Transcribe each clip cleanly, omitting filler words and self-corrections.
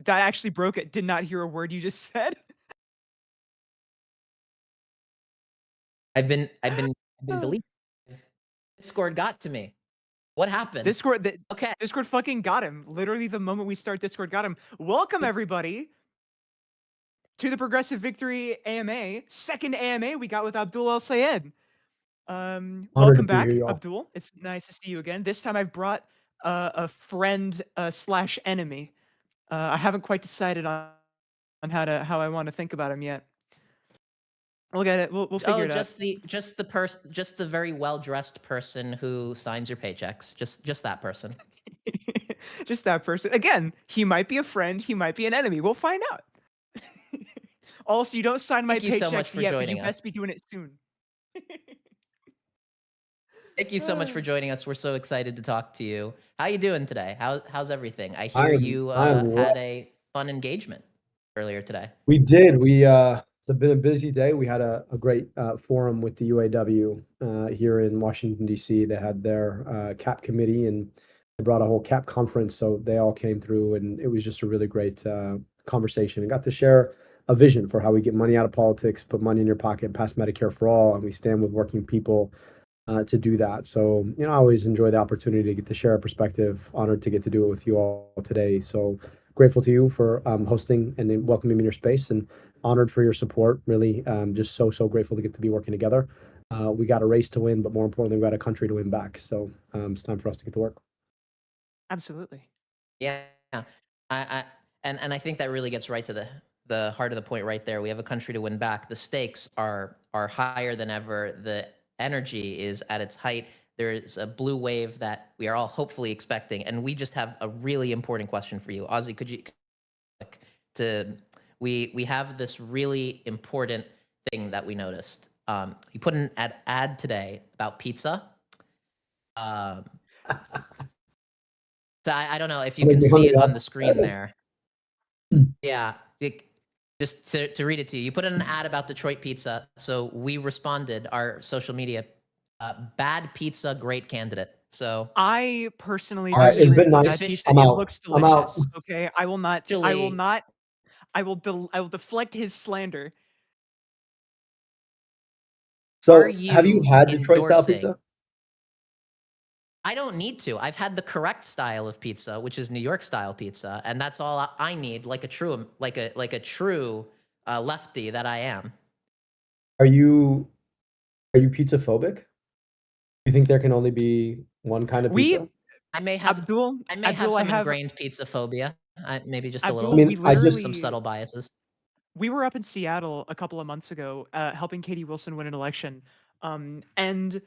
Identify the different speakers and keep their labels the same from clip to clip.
Speaker 1: That actually broke it. Did not hear a word you just said.
Speaker 2: I've been deleted. Discord got to me. What happened?
Speaker 1: The
Speaker 2: Okay.
Speaker 1: Discord fucking got him. Literally the moment we start, Discord got him. Welcome everybody to the Progressive Victory AMA, second AMA we got with Abdul El Sayed.
Speaker 3: Honored to
Speaker 1: Welcome
Speaker 3: be here,
Speaker 1: back,
Speaker 3: y'all.
Speaker 1: Abdul. It's nice to see you again. This time I've brought a friend slash enemy. I haven't quite decided on how I want to think about him yet. We'll get it. We'll figure
Speaker 2: Oh,
Speaker 1: it out.
Speaker 2: just the very well-dressed person who signs your paychecks. Just that person.
Speaker 1: Just that person. Again, he might be a friend. He might be an enemy. We'll find out. Also, you don't sign my
Speaker 2: Thank you so much
Speaker 1: paychecks
Speaker 2: for
Speaker 1: yet, but you
Speaker 2: joining us.
Speaker 1: best be doing it soon.
Speaker 2: Thank you so much for joining us. We're so excited to talk to you. How you doing today? How's everything? I
Speaker 3: I
Speaker 2: hear
Speaker 3: am
Speaker 2: you
Speaker 3: I am
Speaker 2: had
Speaker 3: well.
Speaker 2: a fun engagement earlier today.
Speaker 3: We did. It's been a busy day. We had a great forum with the UAW here in Washington, D.C. They had their CAP committee and they brought a whole CAP conference. So they all came through and it was just a really great conversation and got to share a vision for how we get money out of politics, put money in your pocket, pass Medicare for all, and we stand with working people to do that. So, I always enjoy the opportunity to get to share a perspective. Honored to get to do it with you all today. So grateful to you for hosting and then welcoming me in your space, and honored for your support. Really, just so grateful to get to be working together. We got a race to win, but more importantly, we got a country to win back. So it's time for us to get to work.
Speaker 1: Absolutely.
Speaker 2: Yeah. I and I think that really gets right to the heart of the point right there. We have a country to win back. The stakes are higher than ever. The energy is at its height. There is a blue wave that we are all hopefully expecting, and we just have a really important question for you. Ozzy, could you to we have this really important thing that we noticed. You put an ad today about pizza. Um, so I don't know if you
Speaker 3: Make
Speaker 2: can
Speaker 3: me
Speaker 2: see
Speaker 3: hungry,
Speaker 2: it on
Speaker 3: huh?
Speaker 2: the screen there. Yeah, just to read it to you. You put in an ad about Detroit pizza, so we responded. Our social media, bad pizza, great candidate. So
Speaker 1: I personally
Speaker 3: All
Speaker 2: are
Speaker 3: right, it's
Speaker 2: you
Speaker 1: disagree
Speaker 3: been
Speaker 1: with that
Speaker 3: nice.
Speaker 1: pizza.
Speaker 3: I'm
Speaker 1: It
Speaker 3: out.
Speaker 1: looks
Speaker 3: I'm out.
Speaker 1: delicious. Okay, I will not. I will
Speaker 2: actually?
Speaker 1: not. I will deflect his slander.
Speaker 2: Are
Speaker 3: So, have you
Speaker 2: you
Speaker 3: had Detroit style
Speaker 2: endorsing?
Speaker 3: pizza?
Speaker 2: I don't need to. I've had the correct style of pizza, which is New York style pizza, and that's all I need, like a true lefty that I am.
Speaker 3: Are you are you pizza phobic? You think there can only be one kind of
Speaker 1: We
Speaker 3: pizza?
Speaker 2: I may have
Speaker 1: Abdul
Speaker 2: I may have
Speaker 1: Abdul, I
Speaker 2: some
Speaker 1: have
Speaker 2: ingrained pizza phobia. Maybe just a
Speaker 3: I
Speaker 1: Abdul.
Speaker 2: little,
Speaker 1: We
Speaker 3: mean, I
Speaker 2: some
Speaker 3: just
Speaker 1: literally
Speaker 2: subtle biases.
Speaker 1: we were up in Seattle a couple of months ago, helping Katie Wilson win an election, and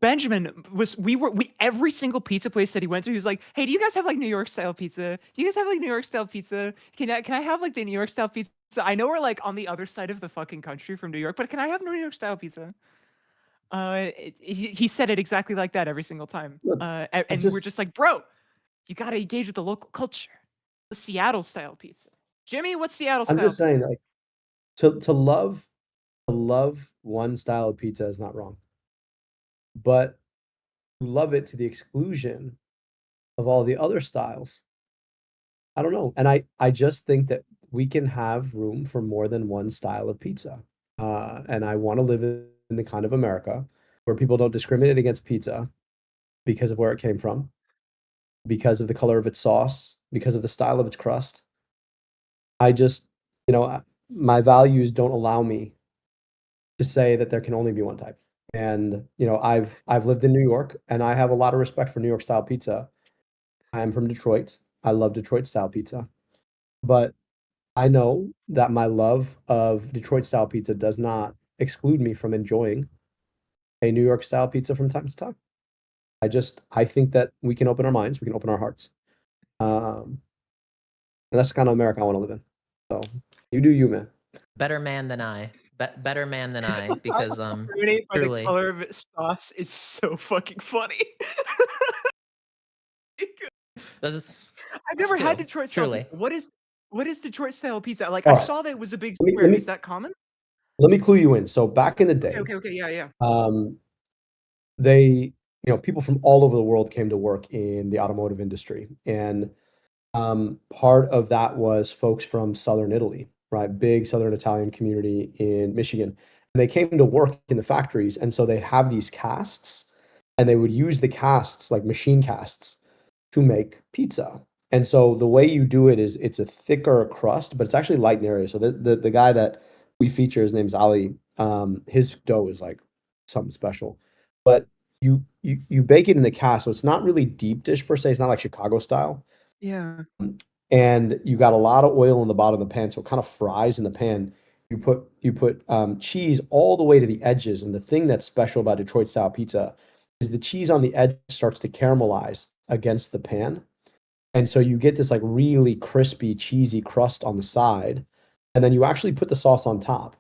Speaker 1: Benjamin was we every single pizza place that he went to, he was like, "Hey, do you guys have like New York style pizza? Do you guys have like New York style pizza? Can I have like the New York style pizza? I know we're like on the other side of the fucking country from New York, but can I have New York style pizza?" He said it exactly like that every single time.
Speaker 3: look, I
Speaker 1: And we're
Speaker 3: just
Speaker 1: just like, bro, you gotta engage with the local culture. The Seattle style pizza. Jimmy, what's Seattle
Speaker 3: I'm
Speaker 1: style
Speaker 3: just saying,
Speaker 1: pizza?
Speaker 3: like, to love one style of pizza is not wrong, but to love it to the exclusion of all the other styles, I don't know. And I just think that we can have room for more than one style of pizza. And I want to live in the kind of America where people don't discriminate against pizza because of where it came from, because of the color of its sauce, because of the style of its crust. I just, you know, my values don't allow me to say that there can only be one type. And, I've lived in New York and I have a lot of respect for New York style pizza. I am from Detroit. I love Detroit style pizza. But I know that my love of Detroit style pizza does not exclude me from enjoying a New York style pizza from time to time. I think that we can open our minds, we can open our hearts. Um, and that's the kind of America I want to live in. So you do you, man.
Speaker 2: Better man than I. Better man than I. Because
Speaker 1: Discriminate by the
Speaker 2: truly,
Speaker 1: color of its sauce is so fucking funny.
Speaker 2: this is
Speaker 1: I've
Speaker 2: us
Speaker 1: never had
Speaker 2: too.
Speaker 1: Detroit style
Speaker 2: Truly.
Speaker 1: pizza. What is Detroit style pizza? Like, I
Speaker 3: All right.
Speaker 1: saw that it was a big
Speaker 3: Let me let
Speaker 1: square. Is
Speaker 3: me
Speaker 1: that common?
Speaker 3: let me clue you in. So back in the
Speaker 1: Okay,
Speaker 3: day,
Speaker 1: okay, okay. Yeah, yeah.
Speaker 3: um, they, people from all over the world came to work in the automotive industry. And part of that was folks from Southern Italy, right? Big Southern Italian community in Michigan. And they came to work in the factories. And so they have these casts, and they would use the casts, like machine casts, to make pizza. And so the way you do it is it's a thicker crust, but it's actually light and airy. So the guy that we feature, his name's Ali. His dough is like something special. But you bake it in the cast, so it's not really deep dish per se. It's not like Chicago style.
Speaker 1: Yeah.
Speaker 3: And you got a lot of oil in the bottom of the pan, so it kind of fries in the pan. You put cheese all the way to the edges, and the thing that's special about Detroit style pizza is the cheese on the edge starts to caramelize against the pan. And so you get this like really crispy, cheesy crust on the side, and then you actually put the sauce on top.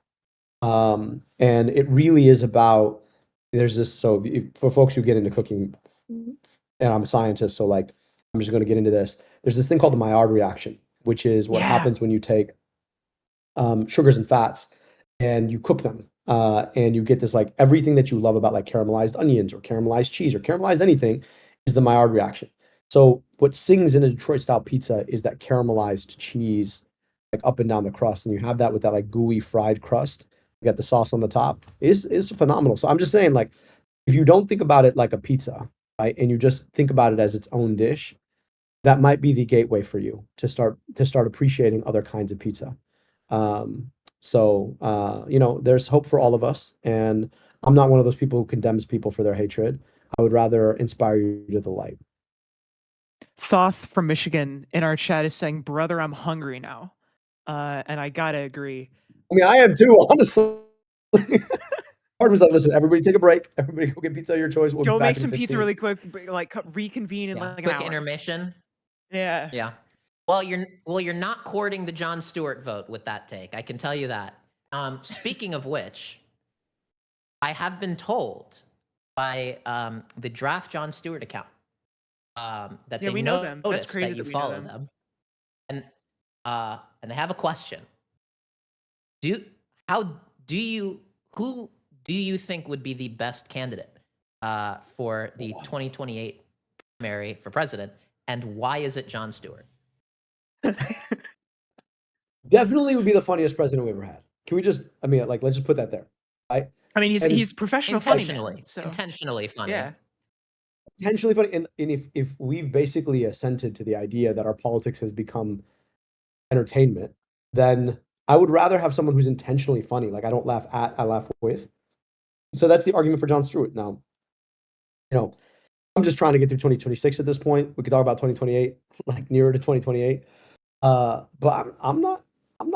Speaker 3: And it really is about there's this so for folks who get into cooking, and I'm a scientist, so like I'm just going to get into this. There's this thing called the Maillard reaction, which is what
Speaker 1: Yeah.
Speaker 3: happens when you take sugars and fats and you cook them. And you get this like everything that you love about like caramelized onions or caramelized cheese or caramelized anything is the Maillard reaction. So what sings in a Detroit style pizza is that caramelized cheese like up and down the crust, and you have that with that like gooey fried crust. You got the sauce on the top. Is phenomenal. So I'm just saying, like, if you don't think about it like a pizza, right, and you just think about it as its own dish, that might be the gateway for you to start appreciating other kinds of pizza. There's hope for all of us, and I'm not one of those people who condemns people for their hatred. I would rather inspire you to the light.
Speaker 1: Thoth from Michigan in our chat is saying, "Brother, I'm hungry now," and I gotta agree.
Speaker 3: I mean, I am too, honestly. Part was like, listen, everybody take a break. Everybody go get pizza of your choice. We'll be
Speaker 1: Go
Speaker 3: back
Speaker 1: make
Speaker 3: in
Speaker 1: some pizza
Speaker 3: 15.
Speaker 1: really quick, like reconvene in
Speaker 2: Yeah.
Speaker 1: like an
Speaker 2: Quick
Speaker 1: hour.
Speaker 2: intermission.
Speaker 1: Yeah.
Speaker 2: Yeah. Well, you're not courting the Jon Stewart vote with that take. I can tell you that. Speaking of which, I have been told by the Draft Jon Stewart account that
Speaker 1: Yeah,
Speaker 2: they
Speaker 1: we know them. That's
Speaker 2: notice
Speaker 1: crazy
Speaker 2: that you
Speaker 1: that we know
Speaker 2: follow
Speaker 1: them.
Speaker 2: them, and they have a question. Who do you think would be the best candidate for the 2028 primary for president, and why is it Jon Stewart?
Speaker 3: Definitely would be the funniest president we ever had. Can we just, I mean, like, let's just put that there. I
Speaker 1: I mean,
Speaker 3: and
Speaker 1: he's professional funny man, so
Speaker 2: Intentionally funny.
Speaker 1: yeah.
Speaker 3: intentionally funny. And if we've basically assented to the idea that our politics has become entertainment, then I would rather have someone who's intentionally funny. Like I don't laugh at, I laugh with. So that's the argument for Jon Stewart. Now, I'm just trying to get through 2026 at this point. We could talk about 2028, like nearer to 2028. But I'm not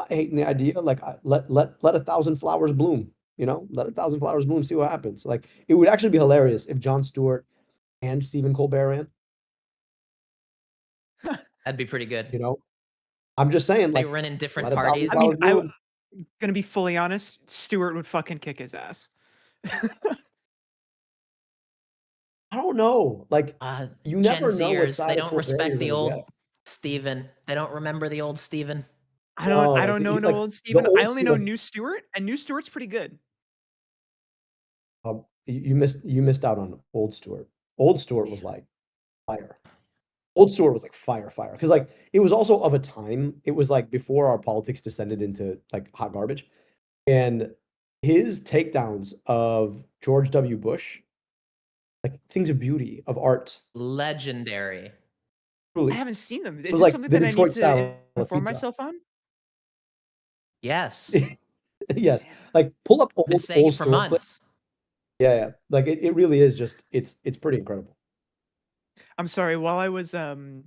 Speaker 3: hating the idea. Like let a thousand flowers bloom. Let a thousand flowers bloom. See what happens. Like it would actually be hilarious if Jon Stewart and Stephen Colbert ran.
Speaker 2: That'd be pretty good.
Speaker 3: I'm just saying,
Speaker 2: They
Speaker 3: like,
Speaker 2: run in different
Speaker 3: let a thousand
Speaker 2: parties.
Speaker 1: I mean,
Speaker 3: flowers bloom.
Speaker 1: gonna be fully honest, Stewart would fucking kick his ass.
Speaker 3: I don't know. Like you
Speaker 2: Gen
Speaker 3: never know what
Speaker 2: Zers,
Speaker 3: side
Speaker 2: they
Speaker 3: of
Speaker 2: don't
Speaker 3: Colbert
Speaker 2: respect
Speaker 3: you're
Speaker 2: the
Speaker 3: gonna
Speaker 2: old
Speaker 3: get.
Speaker 2: Steven. They don't remember the old Steven.
Speaker 1: I
Speaker 3: No,
Speaker 1: don't know no
Speaker 3: like
Speaker 1: old
Speaker 3: the
Speaker 1: Steven. I
Speaker 3: old
Speaker 1: only know
Speaker 3: Steven.
Speaker 1: new Stewart, and new Stewart's pretty good.
Speaker 3: You missed out on old Stewart. Old Stewart was like fire. Old Stewart was like fire, because like it was also of a time. It was like before our politics descended into like hot garbage, and his takedowns of George W. Bush, like things of beauty, of art,
Speaker 2: Legendary.
Speaker 1: I
Speaker 3: truly.
Speaker 1: haven't seen them.
Speaker 3: It
Speaker 1: Is
Speaker 3: was
Speaker 1: this
Speaker 3: like
Speaker 1: something
Speaker 3: the
Speaker 1: that I need
Speaker 3: Detroit
Speaker 1: to
Speaker 3: style of
Speaker 1: inform
Speaker 3: pizza.
Speaker 1: myself on?
Speaker 2: Yes.
Speaker 3: Yes, like pull up
Speaker 2: I've been
Speaker 3: old
Speaker 2: saying
Speaker 3: old
Speaker 2: it for
Speaker 3: Stewart clip.
Speaker 2: months.
Speaker 3: Yeah. Like it really is just it's pretty incredible.
Speaker 1: I'm sorry. While I was doing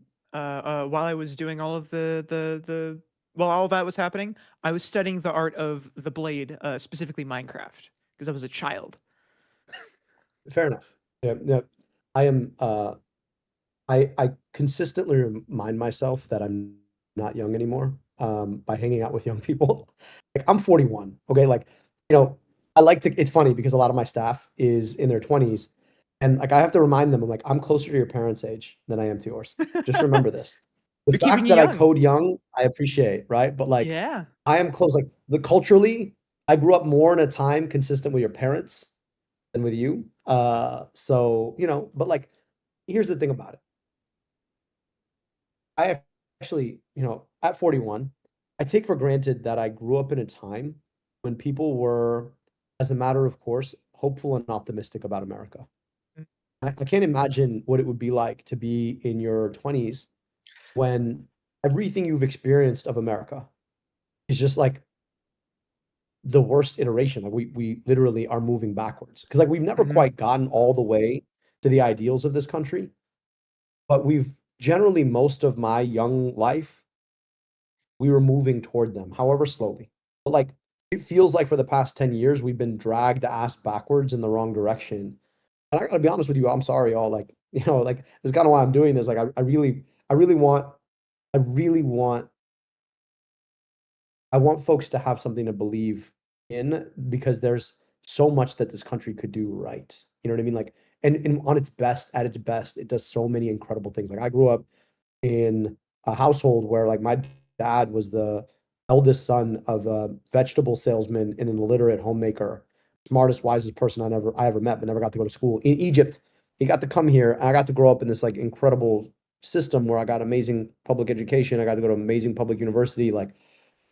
Speaker 1: all of while all that was happening, I was studying the art of the blade, specifically Minecraft, because I was a child.
Speaker 3: Fair enough. Yeah, yeah. I am I consistently remind myself that I'm not young anymore by hanging out with young people. Like I'm 41. Okay, like I like to. It's funny because a lot of my staff is in their 20s, and like I have to remind them, I'm like I'm closer to your parents' age than I am to yours. Just remember this. The
Speaker 1: They're keeping
Speaker 3: fact
Speaker 1: you
Speaker 3: that I
Speaker 1: young.
Speaker 3: code young, I appreciate, right? But like
Speaker 1: Yeah.
Speaker 3: I am close. Like the culturally, I grew up more in a time consistent with your parents than with you. But like here's the thing about it. I actually, at 41, I take for granted that I grew up in a time when people were, as a matter of course, hopeful and optimistic about America.
Speaker 1: Mm.
Speaker 3: I can't imagine what it would be like to be in your 20s when everything you've experienced of America is just like the worst iteration. Like we literally are moving backwards because like we've never
Speaker 1: Mhm.
Speaker 3: quite gotten all the way to the ideals of this country, but we've generally most of my young life we were moving toward them, however slowly. But like it feels like for the past 10 years we've been dragged ass backwards in the wrong direction. And I gotta be honest with you, I'm sorry, y'all. Like, like this is kind of why I'm doing this. Like I really want, I really want I want folks to have something to believe in because there's so much that this country could do right. You know what I mean? Like, and on its best, at its best, it does so many incredible things. Like I grew up in a household where like my dad was the eldest son of a vegetable salesman and an illiterate homemaker, smartest, wisest person I ever met, but never got to go to school in Egypt. He got to come here, and I got to grow up in this like incredible system where I got amazing public education. I got to go to amazing public university, like,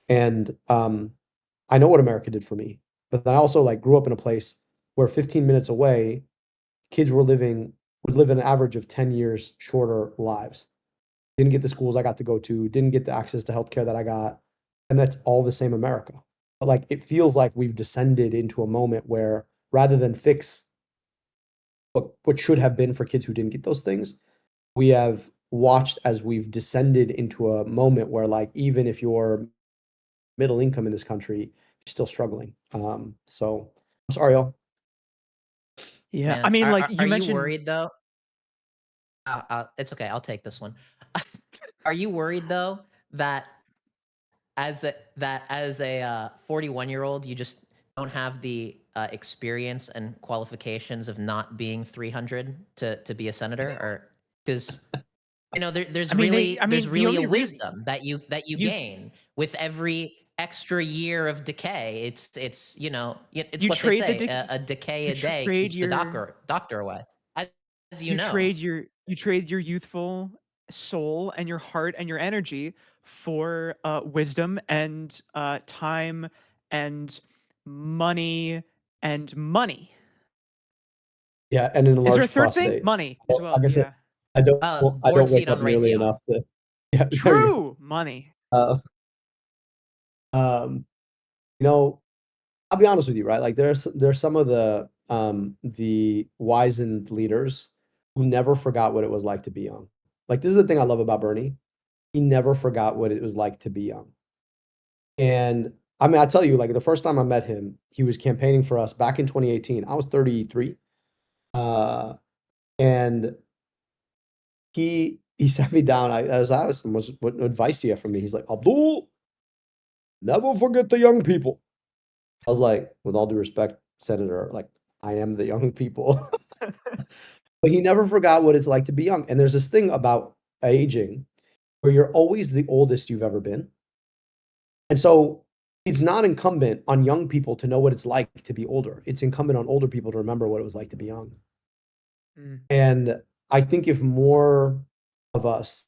Speaker 3: and I know what America did for me, but then I also like grew up in a place where 15 minutes away, kids would live an average of 10 years shorter lives. Didn't get the schools I got to go to, didn't get the access to healthcare that I got, and that's all the same America. But like it feels like we've descended into a moment where rather than fix what should have been for kids who didn't get those things, we have watched as we've descended into a moment where like even if you're middle income in this country, you're still struggling. So I'm sorry, y'all.
Speaker 1: Yeah, I
Speaker 2: Man,
Speaker 1: mean,
Speaker 2: are
Speaker 1: like
Speaker 2: are,
Speaker 1: you
Speaker 2: are you
Speaker 1: mentioned.
Speaker 2: worried though? It's okay. I'll take this one. Are you worried though that as a 41-year-old, you just don't have the experience and qualifications of not being 300 to be a senator, or because
Speaker 1: I mean,
Speaker 2: there's
Speaker 1: the
Speaker 2: really a
Speaker 1: only reason
Speaker 2: wisdom that you
Speaker 1: you
Speaker 2: gain with every extra year of decay. It's
Speaker 1: you
Speaker 2: what they
Speaker 1: trade
Speaker 2: say, a decay
Speaker 1: you
Speaker 2: a day
Speaker 1: trade
Speaker 2: keeps the
Speaker 1: your
Speaker 2: doctor away. As you
Speaker 1: you
Speaker 2: know.
Speaker 1: trade your you trade your youthful soul and your heart and your energy for wisdom and time and money.
Speaker 3: Yeah, and in a
Speaker 1: Is there a
Speaker 3: large
Speaker 1: third thing?
Speaker 3: prostate.
Speaker 1: Money as
Speaker 3: Well,
Speaker 1: well.
Speaker 3: like I said,
Speaker 1: Yeah.
Speaker 3: I
Speaker 2: Board
Speaker 3: don't wake
Speaker 2: seat
Speaker 3: up
Speaker 2: on
Speaker 3: nearly
Speaker 2: Raytheon.
Speaker 3: enough to. Yeah, there you
Speaker 1: True money.
Speaker 3: go. Um, you know, I'll be honest with you, right? Like there's some of the wizened leaders who never forgot what it was like to be young. Like this is the thing I love about Bernie. He never forgot what it was like to be young. And I mean, I tell you, like the first time I met him, he was campaigning for us back in 2018. I was 33. Uh, and he sat me down. I was asked him, what advice do you have for me? He's like, Abdul, never forget the young people. I was like, with all due respect, Senator, like I am the young people. But he never forgot what it's like to be young. And there's this thing about aging where you're always the oldest you've ever been. And so it's not incumbent on young people to know what it's like to be older. It's incumbent on older people to remember what it was like to be young.
Speaker 1: Mm,
Speaker 3: And I think if more of us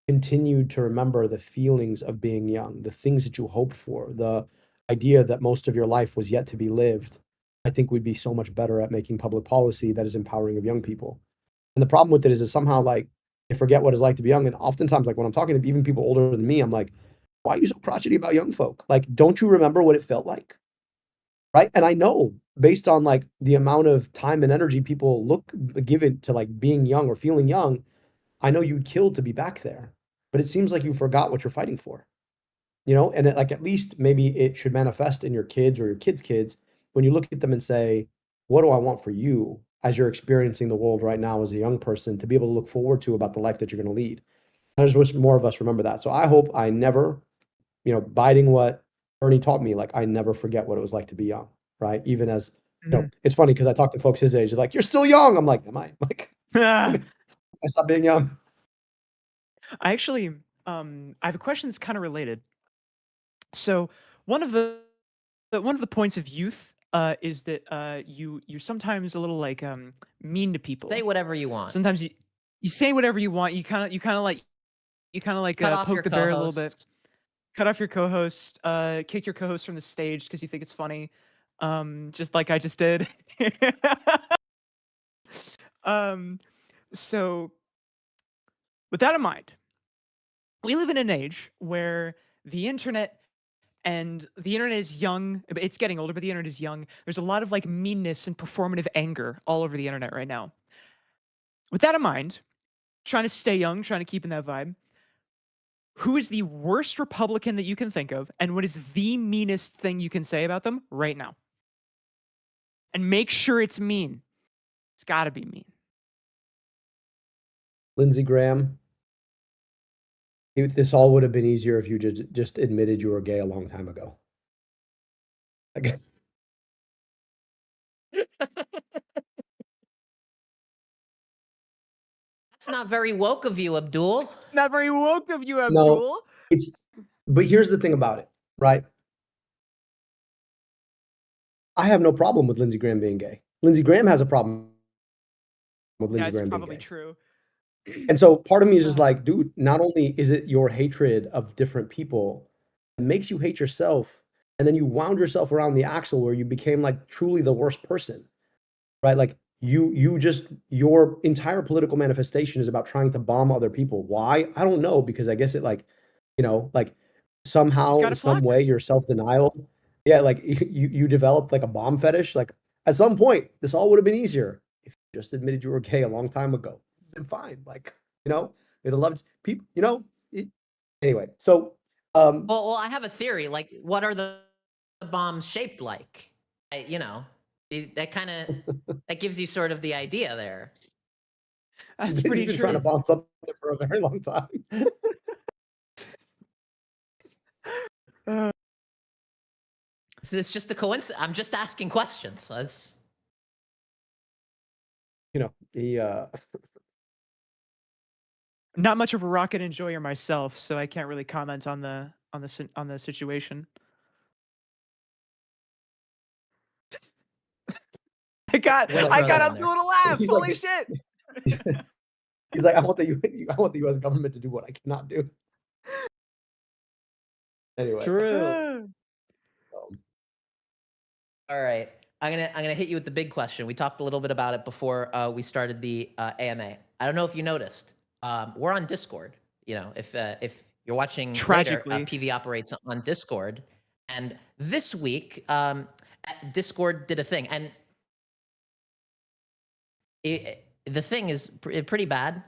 Speaker 3: continued to remember the feelings of being young, the things that you hoped for, the idea that most of your life was yet to be lived, I think we'd be so much better at making public policy that is empowering of young people. And the problem with it is that somehow like they forget what it's like to be young. And oftentimes, like when I'm talking to even people older than me, I'm like, why are you so crotchety about young folk? Like, don't you remember what it felt like? Right. And I know based on like the amount of time and energy people give it to like being young or feeling young, I know you'd kill to be back there. But it seems like you forgot what you're fighting for, and like at least maybe it should manifest in your kids or your kids' kids when you look at them and say, what do I want for you as you're experiencing the world right now as a young person to be able to look forward to about the life that you're going to lead. I just wish more of us remember that. So I hope I never, biting what Bernie taught me, like I never forget what it was like to be young, right? Even as,
Speaker 1: mhm.
Speaker 3: it's funny because I talk to folks his age, they're like, you're still young. I'm like, am I? Like,
Speaker 1: I
Speaker 3: I stopped being young.
Speaker 1: actually, I have a question that's kind of related. So one of the points of youth is that you're sometimes a little like mean to
Speaker 2: Say
Speaker 1: people.
Speaker 2: whatever you want.
Speaker 1: Sometimes you say whatever you want. You kind of like You kind of like
Speaker 2: Cut off your
Speaker 1: poke the bear a little bit.
Speaker 2: co-hosts.
Speaker 1: Cut off your co-host. Kick your co-host from the stage because you think it's funny. Just like I just did. um, so with that in mind, we live in an age where the internet is young. It's getting older, but the internet is young. There's a lot of like meanness and performative anger all over the internet right now. With that in mind, trying to stay young, trying to keep in that vibe, who is the worst Republican that you can think of, and what is the meanest thing you can say about them right now? And make sure it's mean. It's got to be mean.
Speaker 3: Lindsey Graham. This all would have been easier if you just admitted you were gay a long time ago. Okay.
Speaker 2: That's not very woke of you, Abdul.
Speaker 1: Not very woke of you,
Speaker 3: No,
Speaker 1: Abdul.
Speaker 3: but here's the thing about it, right? I have no problem with Lindsey Graham being gay. Lindsey Graham has a problem with Lindsey
Speaker 1: That's
Speaker 3: Graham being
Speaker 1: probably
Speaker 3: gay.
Speaker 1: true.
Speaker 3: And so part of me is just like, dude, not only is it your hatred of different people, it makes you hate yourself, and then you wound yourself around the axle where you became like truly the worst person, right? Like your entire political manifestation is about trying to bomb other people. Why? I don't know, because I guess it like, like somehow, some way, your self-denial. Yeah, like you developed like a bomb fetish. Like at some point, this all would have been easier if you just admitted you were gay a long time ago. Been fine. Like, it'd have loved people, anyway. So
Speaker 2: Well, I have a theory. Like, what are the bombs shaped like? That kind of that gives you sort of the idea there.
Speaker 1: That's
Speaker 3: he's
Speaker 1: pretty
Speaker 3: been
Speaker 1: true.
Speaker 3: trying to bomb something for a very long time.
Speaker 2: It's just a coincidence. I'm just asking questions. That's
Speaker 3: He
Speaker 1: not much of a rocket enjoyer myself, so I can't really comment on the situation. I got Abdul to laugh.
Speaker 3: He's
Speaker 1: Holy
Speaker 3: like-
Speaker 1: shit!
Speaker 3: He's like, I want the U.S. government to do what I cannot do. Anyway.
Speaker 1: True.
Speaker 2: all right. I'm gonna hit you with the big question. We talked a little bit about it before we started the AMA. I don't know if you noticed. We're on Discord. If you're watching
Speaker 1: Tragically.
Speaker 2: later, PV operates on Discord, and this week Discord did a thing, and the thing is pretty bad.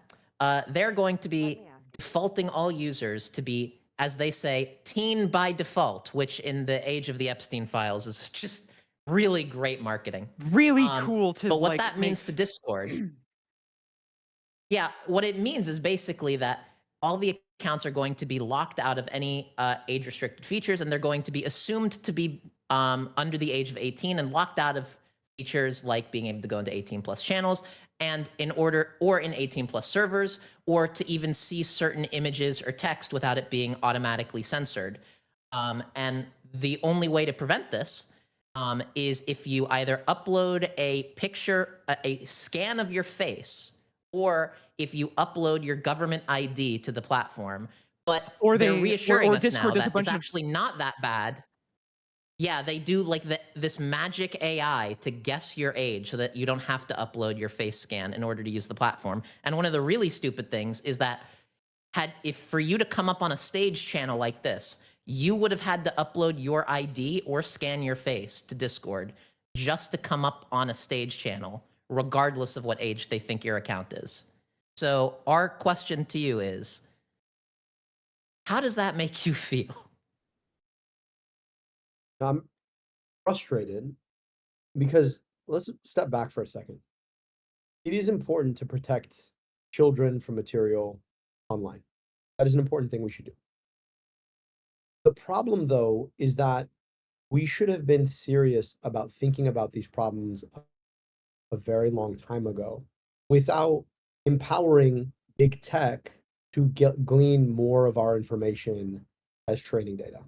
Speaker 2: They're going to be defaulting all users to be, as they say, teen by default, which in the age of the Epstein files is just really great marketing.
Speaker 1: Really cool to.
Speaker 2: But what that means to Discord, yeah, what it means is basically that all the accounts are going to be locked out of any age-restricted features, and they're going to be assumed to be under the age of 18 and locked out of features like being able to go into 18+ channels and in 18+ servers, or to even see certain images or text without it being automatically censored. And the only way to prevent this is if you either upload a picture, a scan of your face, or if you upload your government ID to the platform. But they're reassuring us now that it's actually not that bad. Yeah, they do like this magic AI to guess your age so that you don't have to upload your face scan in order to use the platform. And one of the really stupid things is that if for you to come up on a stage channel like this, you would have had to upload your ID or scan your face to Discord just to come up on a stage channel, regardless of what age they think your account is. So our question to you is, how does that make you feel?
Speaker 3: I'm frustrated because let's step back for a second. It is important to protect children from material online. That is an important thing we should do. The problem, though, is that we should have been serious about thinking about these problems a very long time ago without empowering big tech to glean more of our information as training data.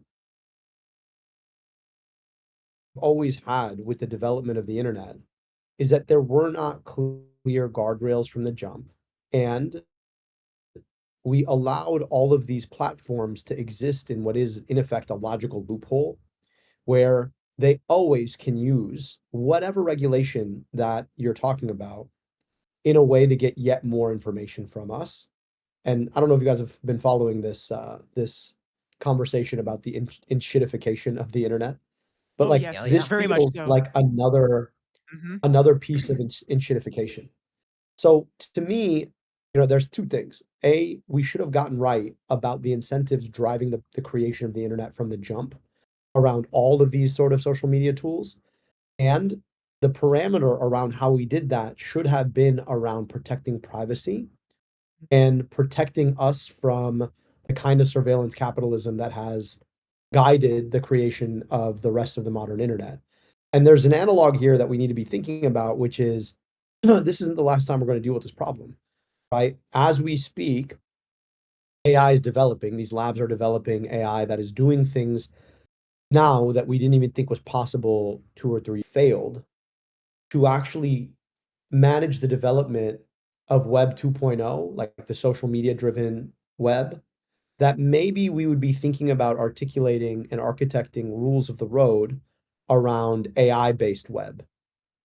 Speaker 3: Always had with the development of the internet is that there were not clear guardrails from the jump, and we allowed all of these platforms to exist in what is, in effect, a logical loophole where they always can use whatever regulation that you're talking about in a way to get yet more information from us. And I don't know if you guys have been following this conversation about the inshitification of the internet, but
Speaker 1: Oh,
Speaker 3: like
Speaker 2: Yeah,
Speaker 1: yes,
Speaker 3: this
Speaker 2: yeah.
Speaker 1: very much
Speaker 3: feels
Speaker 1: so.
Speaker 3: like
Speaker 1: Mhm.
Speaker 3: another piece of inshitification. So to me, there's two things. A, we should have gotten right about the incentives driving the creation of the internet from the jump around all of these sort of social media tools. And the parameter around how we did that should have been around protecting privacy and protecting us from the kind of surveillance capitalism that has guided the creation of the rest of the modern internet. And there's an analog here that we need to be thinking about, which is this isn't the last time we're going to deal with this problem, right? As we speak, AI is developing, these labs are developing AI that is doing things now that we didn't even think was possible 2 or 3 failed to actually manage the development of Web 2.0, like the social media driven web, that maybe we would be thinking about articulating and architecting rules of the road around AI based web.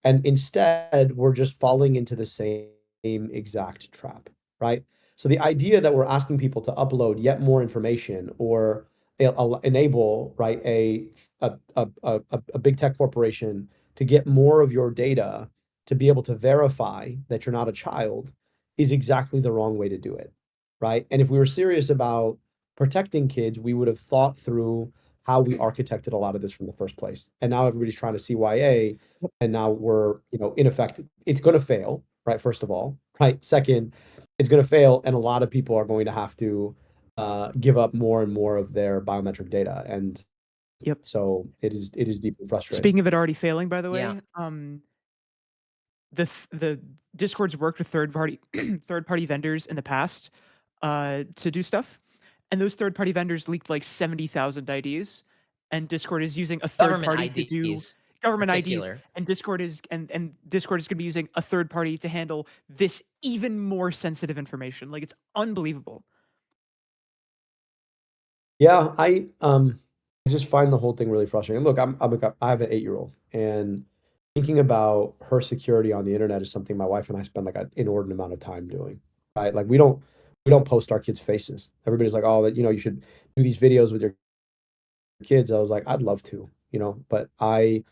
Speaker 3: And instead, we're just falling into the same exact trap, right? So the idea that we're asking people to upload yet more information or enable, right, a big tech corporation to get more of your data to be able to verify that you're not a child is exactly the wrong way to do it, right? And if we were serious about protecting kids, we would have thought through how we architected a lot of this from the first place. And now everybody's trying to CYA, and now we're, in effect, it's going to fail, right? First of all, right? Second, it's going to fail, and a lot of people are going to have to give up more and more of their biometric data, and
Speaker 1: Yep.
Speaker 3: so it is deeply frustrating.
Speaker 1: Speaking of it already failing, by the
Speaker 2: Yeah.
Speaker 1: way, the Discord's worked with third party vendors in the past to do stuff, and those third party vendors leaked like 70,000 IDs, and Discord is using a third
Speaker 2: Government
Speaker 1: party to do
Speaker 2: IDs
Speaker 1: government IDs,
Speaker 2: particular.
Speaker 1: and Discord is going to be using a third party to handle this even more sensitive information. Like it's unbelievable.
Speaker 3: Yeah, I just find the whole thing really frustrating. Look, I have an 8-year-old, and thinking about her security on the internet is something my wife and I spend like an inordinate amount of time doing. Right? Like we don't post our kids' faces. Everybody's like, "Oh, that you should do these videos with your kids." I was like, "I'd love to, but I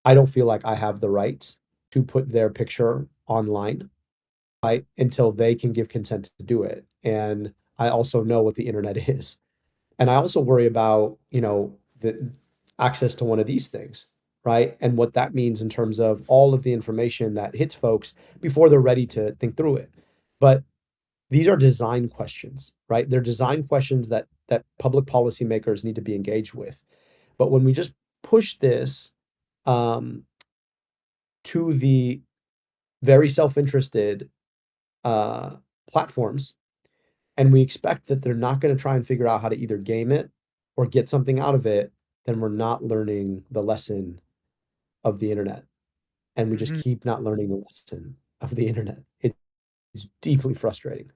Speaker 3: don't feel like I have the right to put their picture online, right, until they can give consent to do it." And I also know what the internet is. And I also worry about, the access to one of these things, right? And what that means in terms of all of the information that hits folks before they're ready to think through it. But these are design questions, right? They're design questions that public policymakers need to be engaged with. But when we just push this um, to the very self-interested uh, platforms, and we expect that they're not going to try and figure out how to either game it or get something out of it, then we're not learning the lesson of the internet. And we just
Speaker 1: Mhm.
Speaker 3: keep not learning the lesson of the internet. It's deeply frustrating.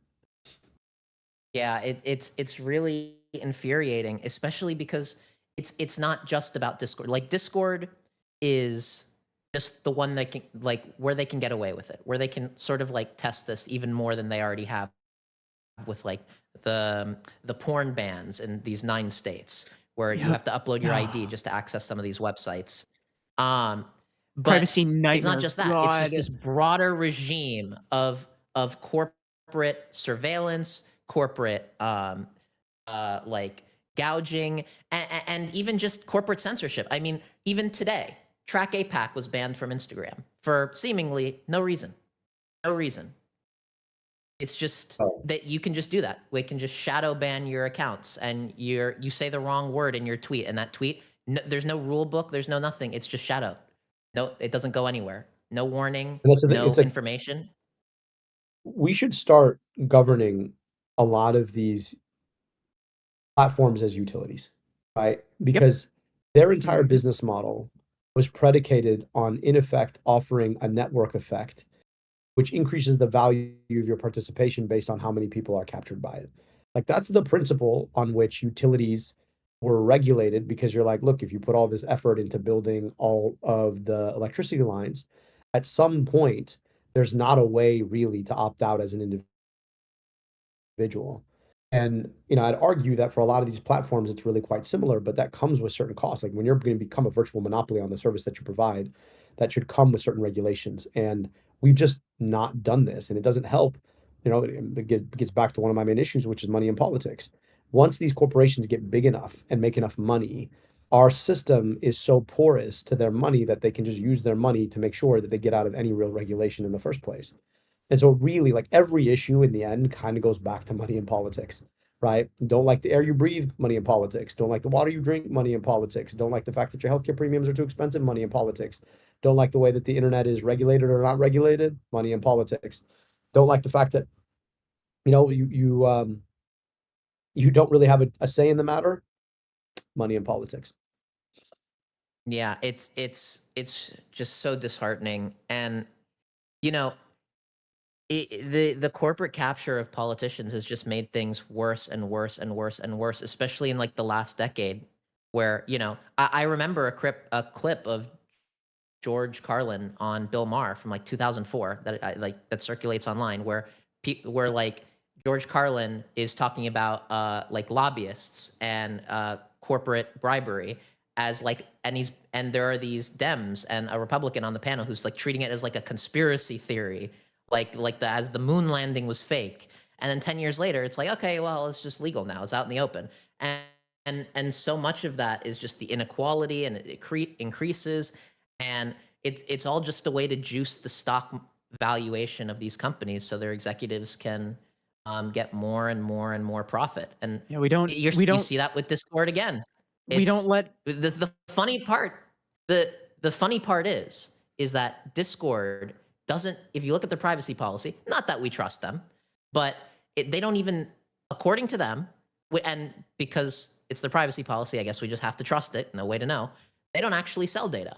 Speaker 2: Yeah, it's really infuriating, especially because it's not just about Discord. Like Discord is just the one that can like where they can get away with it, where they can sort of like test this even more than they already have with like the porn bans in these 9 states where you
Speaker 1: Yep.
Speaker 2: have to upload your ID just to access some of these websites. Um, but
Speaker 1: Privacy
Speaker 2: it's not
Speaker 1: nightmare.
Speaker 2: just that; it's just
Speaker 1: God.
Speaker 2: this broader regime of corporate surveillance, corporate like gouging, and even just corporate censorship. I mean, even today, Track APAC was banned from Instagram for seemingly no reason. No reason. It's just
Speaker 3: Oh,
Speaker 2: that you can just do that. We can just shadow ban your accounts, and you say the wrong word in your tweet, and that tweet, no, there's no rule book, there's no nothing. It's just shadow. No, it doesn't go anywhere. No warning,
Speaker 3: and that's the thing. It's
Speaker 2: no
Speaker 3: like
Speaker 2: information.
Speaker 3: we should start governing a lot of these platforms as utilities, right?
Speaker 1: Yep.
Speaker 3: Because their entire
Speaker 1: Mhm.
Speaker 3: business model was predicated on, in effect, offering a network effect which increases the value of your participation based on how many people are captured by it. Like that's the principle on which utilities were regulated, because you're like, look, if you put all this effort into building all of the electricity lines, at some point, there's not a way really to opt out as an individual. And I'd argue that for a lot of these platforms, it's really quite similar, but that comes with certain costs. Like when you're going to become a virtual monopoly on the service that you provide, that should come with certain regulations. And we've just not done this, and it doesn't help. It gets back to one of my main issues, which is money in politics. Once these corporations get big enough and make enough money, our system is so porous to their money that they can just use their money to make sure that they get out of any real regulation in the first place. And so really, like every issue in the end kind of goes back to money in politics, right? Don't like the air you breathe, money in politics. Don't like the water you drink, money in politics. Don't like the fact that your healthcare premiums are too expensive, money in politics. Don't like the way that the internet is regulated or not regulated, money in politics. Don't like the fact that you don't really have a say in the matter, money in politics.
Speaker 2: Yeah, it's just so disheartening. And you know, the corporate capture of politicians has just made things worse and worse and worse and worse, especially in like the last decade, where I remember a clip of George Carlin on Bill Maher from like 2004 that circulates online, where like George Carlin is talking about like lobbyists and corporate bribery as like, and there are these Dems and a Republican on the panel who's like treating it as like a conspiracy theory, as the moon landing was fake. And then 10 years later, it's like, okay, well, it's just legal now. It's out in the open. And so much of that is just the inequality, and it increases. And it's all just a way to juice the stock valuation of these companies so their executives can get more and more and more profit. And
Speaker 1: Yeah,
Speaker 2: you see that with Discord again.
Speaker 1: We don't let
Speaker 2: the funny part. The funny part is that Discord doesn't. If you look at their privacy policy, not that we trust them, but they don't even, according to them, and because it's their privacy policy, I guess we just have to trust it. No way to know. They don't actually sell data,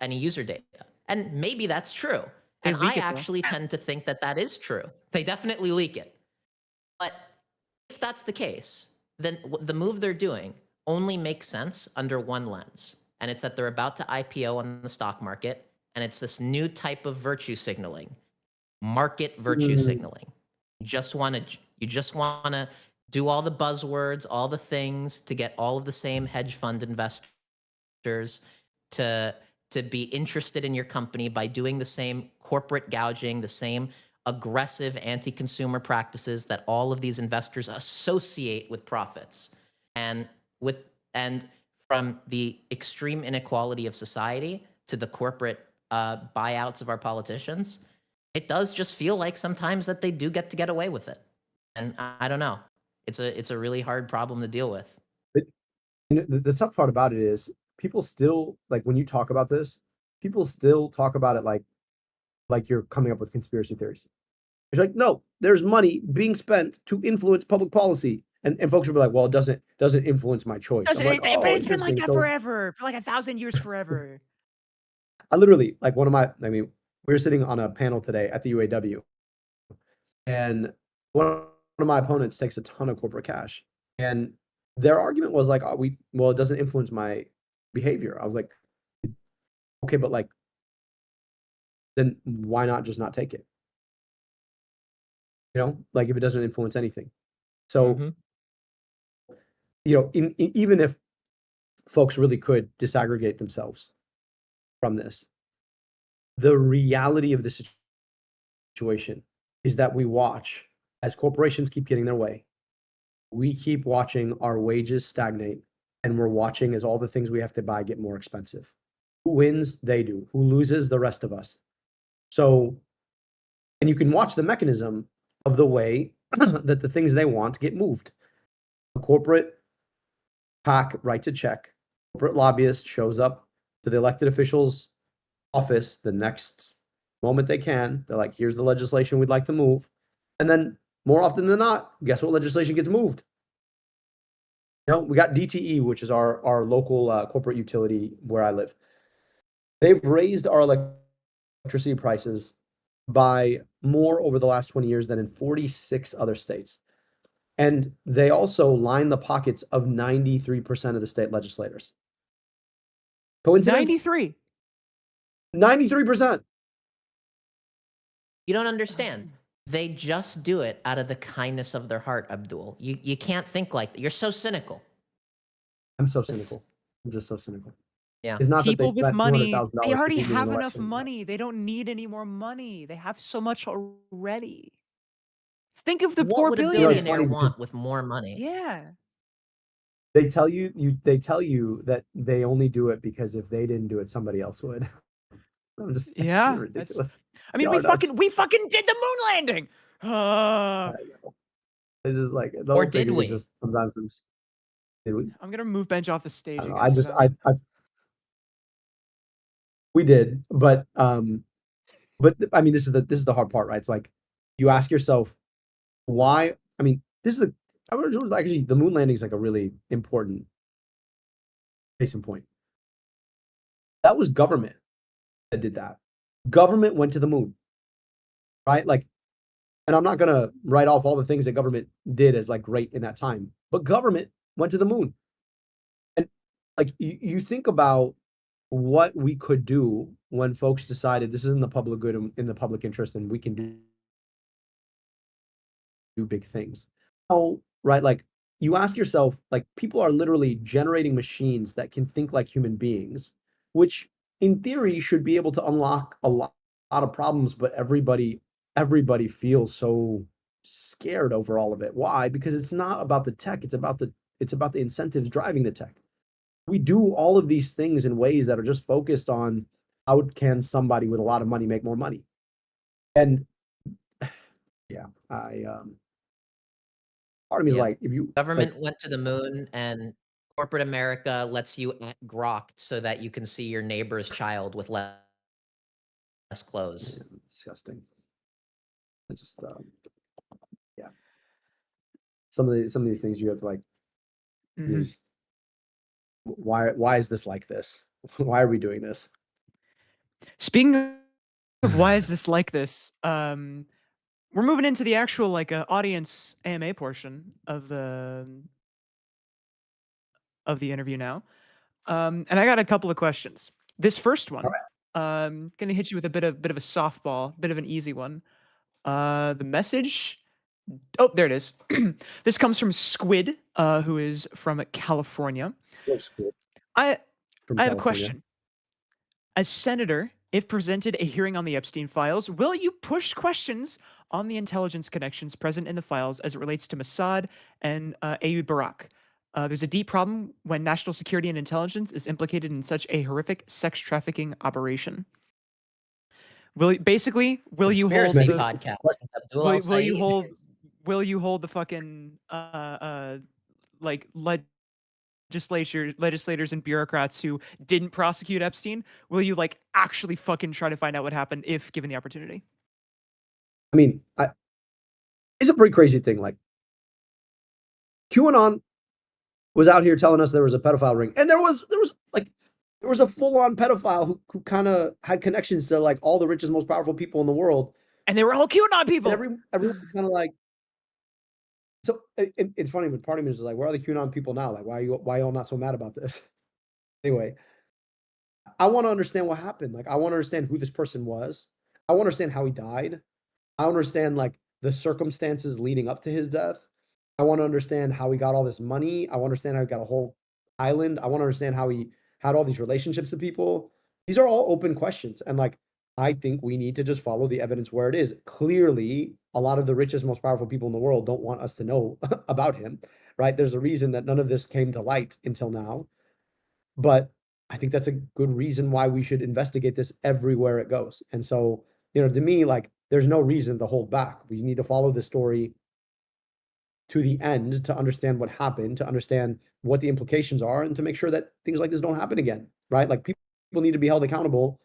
Speaker 2: any user data, and maybe that's true.
Speaker 1: They
Speaker 2: And
Speaker 1: leak
Speaker 2: I
Speaker 1: it, though.
Speaker 2: actually tend to think that that is true. They definitely leak it. But if that's the case, then the move they're doing only makes sense under one lens, and it's that they're about to IPO on the stock market, and it's this new type of virtue signaling, market virtue signaling. You just want to do all the buzzwords, all the things to get all of the same hedge fund investors to be interested in your company by doing the same corporate gouging, the same aggressive anti-consumer practices that all of these investors associate with profits. And from the extreme inequality of society to the corporate buyouts of our politicians, it does just feel like sometimes that they do get away with it. And I don't know. It's a really hard problem to deal with.
Speaker 3: But the tough part about it is people still, like when you talk about this, people still talk about it like you're coming up with conspiracy theories. It's like, no, there's money being spent to influence public policy. And folks will be like, well, it doesn't influence my choice. I'm like,
Speaker 1: But it's been like that
Speaker 3: So
Speaker 1: forever, for like 1,000 years forever.
Speaker 3: I literally, like we were sitting on a panel today at the UAW, and one of my opponents takes a ton of corporate cash. And their argument was like, well, it doesn't influence my behavior. I was like, okay, but like, then why not just not take it? Like if it doesn't influence anything. So, even if folks really could disaggregate themselves from this, the reality of the situation is that we watch as corporations keep getting their way. We keep watching our wages stagnate, and we're watching as all the things we have to buy get more expensive. Who wins? They do. Who loses? The rest of us. So, and you can watch the mechanism of the way that the things they want get moved. A corporate PAC writes a check. Corporate lobbyist shows up to the elected official's office the next moment they can. They're like, here's the legislation we'd like to move. And then more often than not, guess what legislation gets moved? We got DTE, which is our local corporate utility where I live. They've raised our electricity prices by more over the last 20 years than in 46 other states. And they also line the pockets of 93% of the state legislators. Coincidence?
Speaker 1: 93.
Speaker 3: 93%.
Speaker 2: You don't understand. They just do it out of the kindness of their heart, Abdul. You can't think like that. You're so cynical.
Speaker 3: I'm so
Speaker 2: It's-
Speaker 3: cynical. I'm just so cynical.
Speaker 2: Yeah.
Speaker 3: It's not that they
Speaker 1: People with
Speaker 3: spent
Speaker 1: money,
Speaker 3: $200,000
Speaker 1: they
Speaker 3: to
Speaker 1: already
Speaker 3: give me an
Speaker 1: have enough
Speaker 3: election.
Speaker 1: money. They don't need any more money. They have so much already. Think of the
Speaker 2: What
Speaker 1: poor
Speaker 2: would a
Speaker 3: it's
Speaker 1: billionaire.
Speaker 2: billionaire
Speaker 3: funny because
Speaker 2: want with more money?
Speaker 1: Yeah.
Speaker 3: they tell you that they only do it because if they didn't do it, somebody else would. I'm just this is
Speaker 1: Yeah.
Speaker 3: ridiculous.
Speaker 1: I mean,
Speaker 3: Y'all are nuts.
Speaker 1: we fucking did the moon landing.
Speaker 3: I know. It's just like the
Speaker 2: Or
Speaker 3: whole
Speaker 2: did
Speaker 3: thing is
Speaker 2: we?
Speaker 3: just sometimes did we?
Speaker 1: I'm gonna move Benj off the
Speaker 3: I
Speaker 1: stage
Speaker 3: don't know.
Speaker 1: again for that.
Speaker 3: We did, but I mean this is the hard part, right? It's like you ask yourself why. I mean, this is actually the moon landing is like a really important case in point. That was government that did that. Government went to the moon, right? Like, and I'm not gonna write off all the things that government did as like great in that time, but government went to the moon. And like you think about what we could do when folks decided this is in the public good and in the public interest and we can do big things. Oh, right? Like you ask yourself, like people are literally generating machines that can think like human beings, which in theory should be able to unlock lot of problems, but everybody feels so scared over all of it. Why? Because it's not about the tech, it's about the incentives driving the tech. We do all of these things in ways that are just focused on how can somebody with a lot of money make more money. And yeah, part of me is
Speaker 2: Yeah.
Speaker 3: like, if you
Speaker 2: Government went to the moon, and corporate America lets you act grokked so that you can see your neighbor's child with less clothes.
Speaker 3: yeah, disgusting. I just yeah. Some of these things you have to like
Speaker 1: Mhm.
Speaker 3: is why is this like this? Why are we doing this?
Speaker 1: Speaking of why is this like this, we're moving into the actual like audience AMA portion of the interview now. And I got a couple of questions. This first one, gonna hit you with a bit of a softball, bit of an easy one. The message. Oh, there it is. This comes from Squid, who is from California.
Speaker 3: Looks cool
Speaker 1: I
Speaker 3: from
Speaker 1: I have a
Speaker 3: California.
Speaker 1: question. As senator, if presented a hearing on the Epstein files, will you push questions on the intelligence connections present in the files as it relates to Mossad and Ehud Barak? There's a deep problem when national security and intelligence is implicated in such a horrific sex trafficking operation. Will you hold
Speaker 2: Conspiracy
Speaker 1: the
Speaker 2: podcast with Abdul Al Saeed.
Speaker 1: will you hold the fucking like legislators and bureaucrats who didn't prosecute Epstein? Will you like actually fucking try to find out what happened if given the opportunity?
Speaker 3: I mean, it's a pretty crazy thing. Like QAnon was out here telling us there was a pedophile ring, and there was a full on pedophile who kind of had connections to like all the richest, most powerful people in the world,
Speaker 1: and they were all QAnon people.
Speaker 3: And everyone was kind of like, so it's funny, but part of me is like, where are the QAnon people now? Like, why are y'all not so mad about this? Anyway, I want to understand what happened. Like, I want to understand who this person was. I want to understand how he died. I understand like the circumstances leading up to his death. I want to understand how he got all this money. I want to understand how he got a whole island. I want to understand how he had all these relationships with people. These are all open questions. And like, I think we need to just follow the evidence where it is. Clearly, a lot of the richest, most powerful people in the world don't want us to know about him, right? There's a reason that none of this came to light until now. But I think that's a good reason why we should investigate this everywhere it goes. And so, to me, like, there's no reason to hold back. We need to follow the story to the end to understand what happened, to understand what the implications are, and to make sure that things like this don't happen again, right? Like people need to be held accountable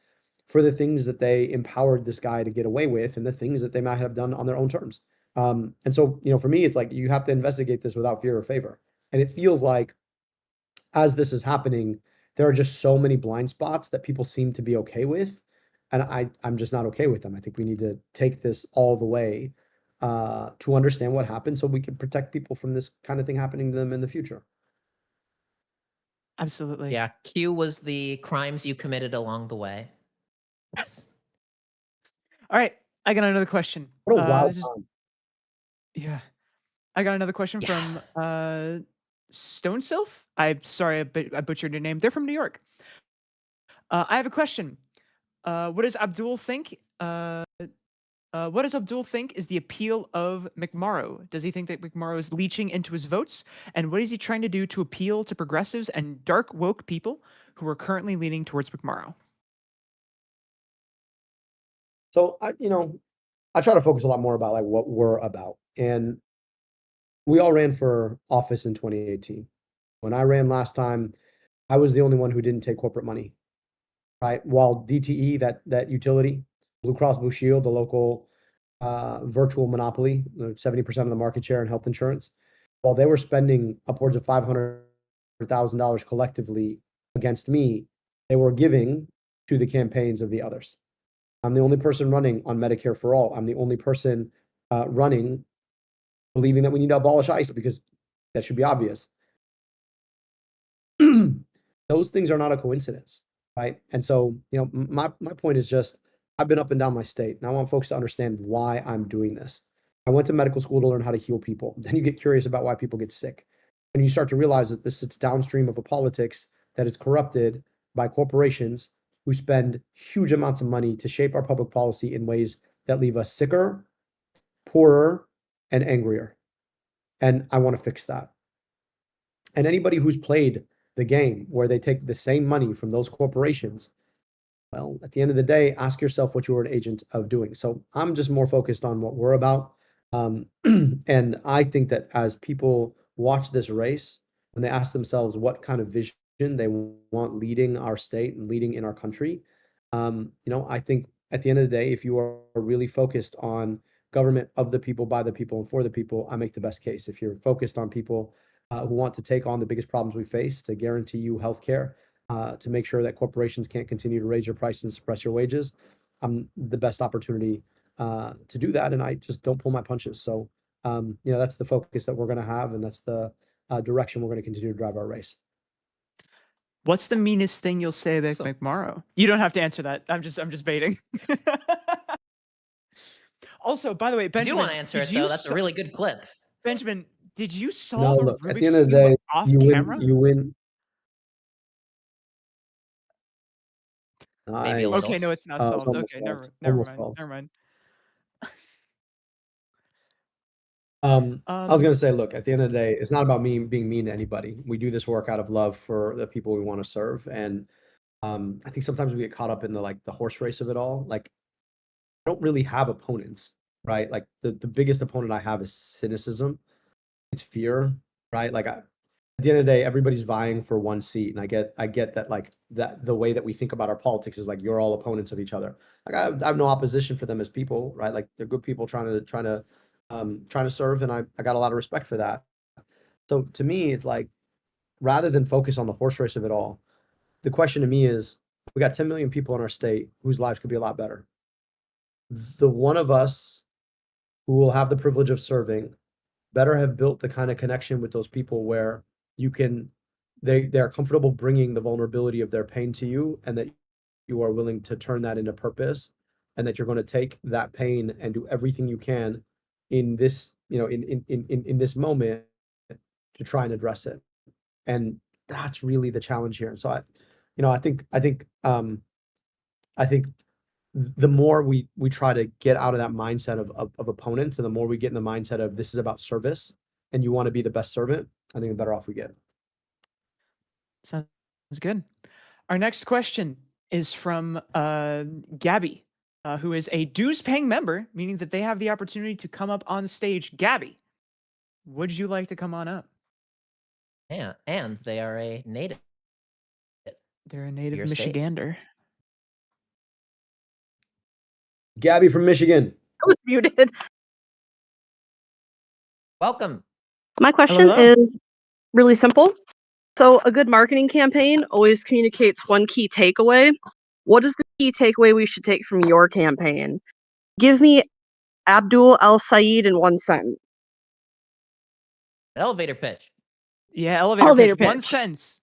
Speaker 3: for the things that they empowered this guy to get away with and the things that they might have done on their own terms. And so, for me, it's like you have to investigate this without fear or favor. And it feels like as this is happening, there are just so many blind spots that people seem to be okay with. And I'm just not okay with them. I think we need to take this all the way to understand what happened so we can protect people from this kind of thing happening to them in the future.
Speaker 1: Absolutely.
Speaker 2: Yeah, Q was the crimes you committed along the way. Yes.
Speaker 1: All right, I got another question.
Speaker 3: What a wild
Speaker 1: This is
Speaker 3: time.
Speaker 1: yeah. I got another question
Speaker 2: Yeah.
Speaker 1: from Stone Sylph. I'm sorry, I butchered your name. They're from New York. I have a question. What does Abdul think? What does Abdul think is the appeal of McMorrow? Does he think that McMorrow is leeching into his votes? And what is he trying to do to appeal to progressives and dark woke people who are currently leaning towards McMorrow?
Speaker 3: So I try to focus a lot more about like what we're about. And we all ran for office in 2018. When I ran last time, I was the only one who didn't take corporate money, right? While DTE, that utility, Blue Cross Blue Shield, the local virtual monopoly, 70% of the market share in health insurance, while they were spending upwards of $500,000 collectively against me, they were giving to the campaigns of the others. I'm the only person running on Medicare for all. I'm the only person running believing that we need to abolish ICE because that should be obvious. Those things are not a coincidence, right? And so, my point is just I've been up and down my state, and I want folks to understand why I'm doing this. I went to medical school to learn how to heal people. Then you get curious about why people get sick. And you start to realize that this sits downstream of a politics that is corrupted by corporations who spend huge amounts of money to shape our public policy in ways that leave us sicker, poorer, and angrier. And I want to fix that. And anybody who's played the game where they take the same money from those corporations, well, at the end of the day, ask yourself what you're an agent of doing. So I'm just more focused on what we're about. And I think that as people watch this race, when they ask themselves what kind of vision they want leading our state and leading in our country, I think at the end of the day, if you are really focused on government of the people, by the people, and for the people, I make the best case. If you're focused on people who want to take on the biggest problems we face, to guarantee you healthcare, to make sure that corporations can't continue to raise your prices and suppress your wages, I'm the best opportunity to do that, and I just don't pull my punches. So, that's the focus that we're going to have, and that's the direction we're going to continue to drive our race.
Speaker 1: What's the meanest thing you'll say about
Speaker 2: So-
Speaker 1: McMorrow? You don't have to answer that. I'm just baiting. Also, by the way,
Speaker 2: I do
Speaker 1: Benjamin,
Speaker 2: want to answer
Speaker 1: did
Speaker 2: it though.
Speaker 1: you
Speaker 2: That's a
Speaker 1: so-
Speaker 2: really good clip.
Speaker 1: Benjamin, did you
Speaker 3: No,
Speaker 1: solve a
Speaker 3: look, at the
Speaker 1: Rubik's
Speaker 3: end of the
Speaker 1: Cube
Speaker 3: day,
Speaker 1: off
Speaker 3: you
Speaker 1: camera?
Speaker 3: win. You win.
Speaker 2: Maybe a little.
Speaker 1: Okay, no, it's not
Speaker 3: It's
Speaker 1: solved.
Speaker 3: almost
Speaker 1: Okay,
Speaker 3: solved.
Speaker 1: never
Speaker 3: Almost
Speaker 1: mind.
Speaker 3: solved.
Speaker 1: Never mind.
Speaker 3: I was gonna say, look, at the end of the day, it's not about me being mean to anybody. We do this work out of love for the people we want to serve, and I think sometimes we get caught up in the horse race of it all. Like, I don't really have opponents, right? Like the biggest opponent I have is cynicism. It's fear, right? Like at the end of the day, everybody's vying for one seat, and I get that like that the way that we think about our politics is like you're all opponents of each other. Like I have no opposition for them as people, right? Like they're good people trying to serve, and I got a lot of respect for that. So to me, it's like rather than focus on the horse race of it all, the question to me is we got 10 million people in our state whose lives could be a lot better. The one of us who will have the privilege of serving better have built the kind of connection with those people where you can they're comfortable bringing the vulnerability of their pain to you, and that you are willing to turn that into purpose, and that you're going to take that pain and do everything you can in this in this moment to try and address it. And that's really the challenge here. And so I think the more we try to get out of that mindset of opponents, and the more we get in the mindset of this is about service and you want to be the best servant, I think the better off we get.
Speaker 1: Sounds good. Our next question is from Gabby, who is a dues-paying member, meaning that they have the opportunity to come up on stage. Gabby, would you like to come on up?
Speaker 2: Yeah, and they are a native.
Speaker 1: They're a native
Speaker 2: Your state.
Speaker 1: Michigander.
Speaker 3: Gabby from Michigan.
Speaker 4: I was muted.
Speaker 2: Welcome.
Speaker 4: My question
Speaker 1: Hello.
Speaker 4: is really simple. So, a good marketing campaign always communicates one key takeaway. What is the key takeaway we should take from your campaign? Give me Abdul El Said in 1 sentence.
Speaker 2: Elevator pitch.
Speaker 1: Yeah, elevator,
Speaker 4: Elevator
Speaker 1: pitch. 1
Speaker 4: pitch.
Speaker 1: sentence.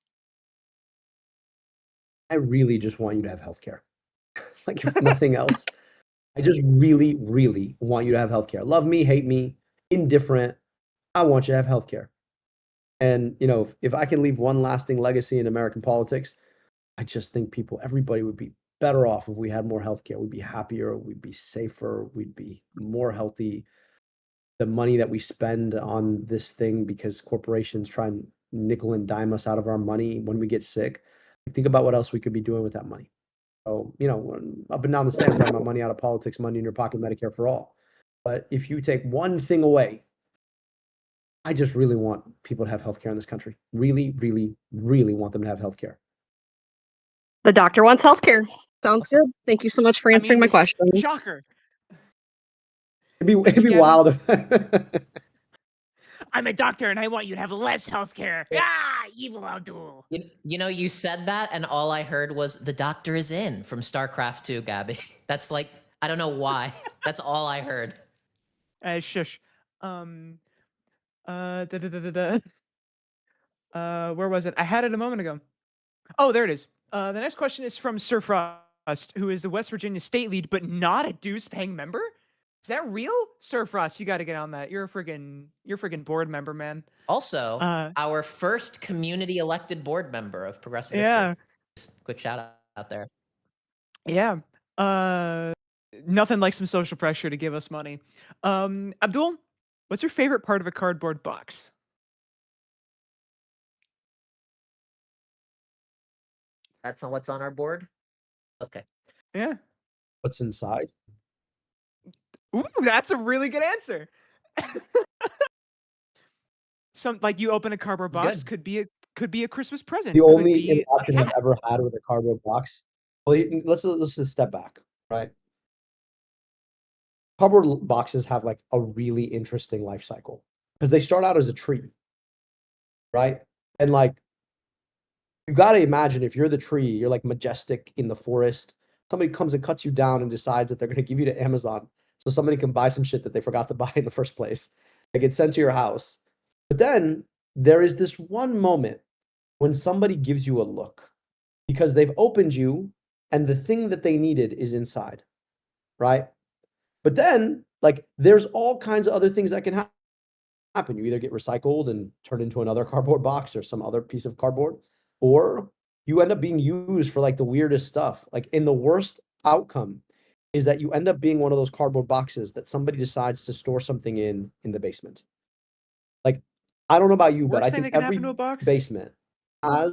Speaker 3: I really just want you to have healthcare. Like, if nothing else, I just really, really want you to have healthcare. Love me, hate me, indifferent. I want you to have healthcare. And, you know, if I can leave one lasting legacy in American politics, I just think everybody would be better off if we had more healthcare. We'd be happier, we'd be safer, we'd be more healthy. The money that we spend on this thing because corporations try and nickel and dime us out of our money when we get sick. Think about what else we could be doing with that money. So, you know, up and down the state, I'm talking about money out of politics, money in your pocket, Medicare for all. But if you take one thing away, I just really want people to have healthcare in this country. Really, really, really want them to have healthcare.
Speaker 4: The doctor wants healthcare. Sounds
Speaker 1: Awesome.
Speaker 4: good. Thank you so much for answering my
Speaker 1: it's
Speaker 4: question.
Speaker 1: Shocker.
Speaker 3: It'd be
Speaker 1: Gavin?
Speaker 3: wild if
Speaker 1: I'm a doctor and I want you to have less healthcare.
Speaker 2: Yeah.
Speaker 1: Ah, evil Abdul.
Speaker 2: You know, you said that, and all I heard was "the doctor is in" from StarCraft 2, Gabby. That's like, I don't know why. That's all I heard.
Speaker 1: Shush. Da, da, da, da, da. Where was it? I had it a moment ago. Oh, there it is. The next question is from Sir Frost, who is the West Virginia state lead, but not a dues paying member. Is that real? Sir Frost, you got to get on that. You're a friggin' board member, man.
Speaker 2: Also, our first community elected board member of Progressive
Speaker 1: Yeah.
Speaker 2: Victory. Just quick shout out there.
Speaker 1: Yeah. Nothing like some social pressure to give us money. Abdul, what's your favorite part of a cardboard box?
Speaker 2: That's not what's on our board? Okay.
Speaker 1: Yeah.
Speaker 3: what's inside.
Speaker 1: Ooh, that's a really good answer. Like you open a cardboard
Speaker 2: It's
Speaker 1: box,
Speaker 2: good.
Speaker 1: could be a Christmas present.
Speaker 3: The
Speaker 1: could
Speaker 3: only
Speaker 1: be a
Speaker 3: interaction I've
Speaker 1: cat.
Speaker 3: ever had with a cardboard box. Well, let's just step back, right? Cardboard boxes have like a really interesting life cycle because they start out as a tree, right? And like, you got to imagine if you're the tree, you're like majestic in the forest. Somebody comes and cuts you down and decides that they're going to give you to Amazon so somebody can buy some shit that they forgot to buy in the first place. They get sent to your house. But then there is this one moment when somebody gives you a look because they've opened you and the thing that they needed is inside, right? But then, like, there's all kinds of other things that can happen. You either get recycled and turned into another cardboard box or some other piece of cardboard, or you end up being used for like the weirdest stuff. Like, in the worst outcome is that you end up being one of those cardboard boxes that somebody decides to store something in the basement. Like, I don't know about you, but
Speaker 1: Worst
Speaker 3: I
Speaker 1: thing
Speaker 3: think
Speaker 1: that can
Speaker 3: every
Speaker 1: happen to a box?
Speaker 3: basement has.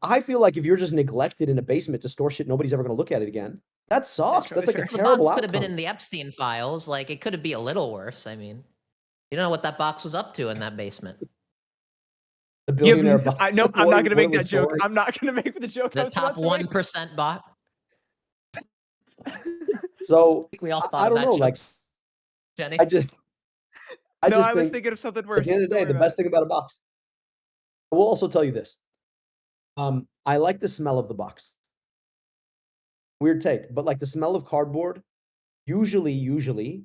Speaker 3: I feel like if you're just neglected in a basement to store shit, nobody's ever going to look at it again. That sucks.
Speaker 1: true,
Speaker 3: That's like a
Speaker 1: that's true.
Speaker 2: The
Speaker 3: terrible
Speaker 2: box could have been
Speaker 3: outcome.
Speaker 2: in the Epstein files. Like, it could be a little worse. I mean, you don't know what that box was up to in that basement.
Speaker 3: The billionaire box.
Speaker 1: Nope, I'm not gonna make that joke.
Speaker 3: story.
Speaker 1: I'm not gonna make the joke. I
Speaker 2: The
Speaker 1: was about
Speaker 2: top
Speaker 1: to make.
Speaker 2: 1% box.
Speaker 3: So
Speaker 2: We all thought
Speaker 3: I
Speaker 2: of
Speaker 3: don't
Speaker 2: that
Speaker 3: know.
Speaker 2: joke,
Speaker 3: Like,
Speaker 2: Jenny.
Speaker 3: I just
Speaker 1: No, I was
Speaker 3: think
Speaker 1: thinking of something
Speaker 3: at
Speaker 1: worse.
Speaker 3: the end of the
Speaker 1: Don't
Speaker 3: day,
Speaker 1: worry
Speaker 3: the
Speaker 1: about
Speaker 3: best thing about a box. I will also tell you this. I like the smell of the box. Weird take, but like the smell of cardboard. Usually,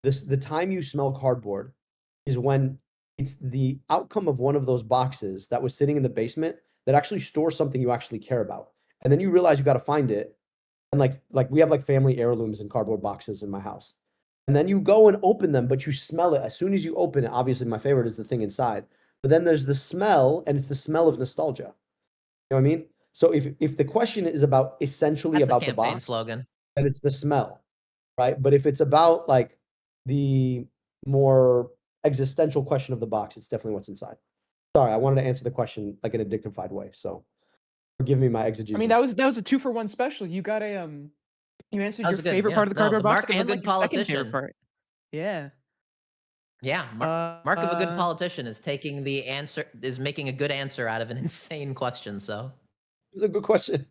Speaker 3: the time you smell cardboard is when it's the outcome of one of those boxes that was sitting in the basement that actually stores something you actually care about, and then you realize you got to find it. And like we have like family heirlooms in cardboard boxes in my house, and then you go and open them, but you smell it as soon as you open it. Obviously, my favorite is the thing inside, but then there's the smell, and it's the smell of nostalgia. You know what I mean? So if the question is about essentially
Speaker 2: That's a
Speaker 3: about the
Speaker 2: campaign
Speaker 3: box,
Speaker 2: slogan.
Speaker 3: then it's the smell, right? But if it's about like the more existential question of the box, it's definitely what's inside. Sorry, I wanted to answer the question like in a dignified way. So forgive me my exegesis.
Speaker 1: I mean, that was a 2-for-1 special. You got a you answered
Speaker 2: That
Speaker 1: your
Speaker 2: was good,
Speaker 1: favorite
Speaker 2: yeah.
Speaker 1: part of the
Speaker 2: No,
Speaker 1: cardboard
Speaker 2: the
Speaker 1: box
Speaker 2: mark of a
Speaker 1: and
Speaker 2: good
Speaker 1: like your second favorite
Speaker 2: politician.
Speaker 1: part. Yeah.
Speaker 2: Yeah, mark of a good politician is taking the answer, is making a good answer out of an insane question. So
Speaker 3: It's a good question.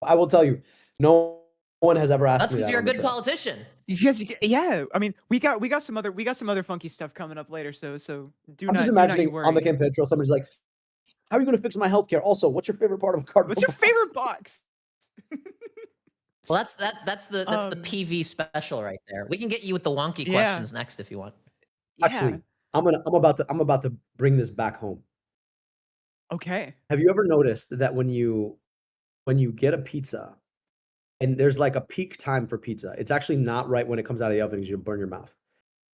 Speaker 3: I will tell you, no one has ever asked
Speaker 2: that's
Speaker 3: me
Speaker 2: because
Speaker 3: that
Speaker 2: you're a
Speaker 3: on the
Speaker 2: good
Speaker 3: trail.
Speaker 2: politician.
Speaker 1: Yeah. I mean, we got some other funky stuff coming up later. So
Speaker 3: I'm just
Speaker 1: do not you
Speaker 3: imagining on the
Speaker 1: worry.
Speaker 3: campaign trail, somebody's like, "How are you going to fix my healthcare? Also, what's your favorite part of a cardboard
Speaker 1: What's your
Speaker 3: box?"
Speaker 1: favorite box?
Speaker 2: Well, that's the
Speaker 1: Um,
Speaker 2: PV special right there. We can get you with the wonky
Speaker 1: Yeah.
Speaker 2: questions next if you want.
Speaker 1: yeah.
Speaker 3: Actually, I'm about to bring this back home.
Speaker 1: Okay.
Speaker 3: Have you ever noticed that when you get a pizza and there's like a peak time for pizza, it's actually not right when it comes out of the oven because you burn your mouth.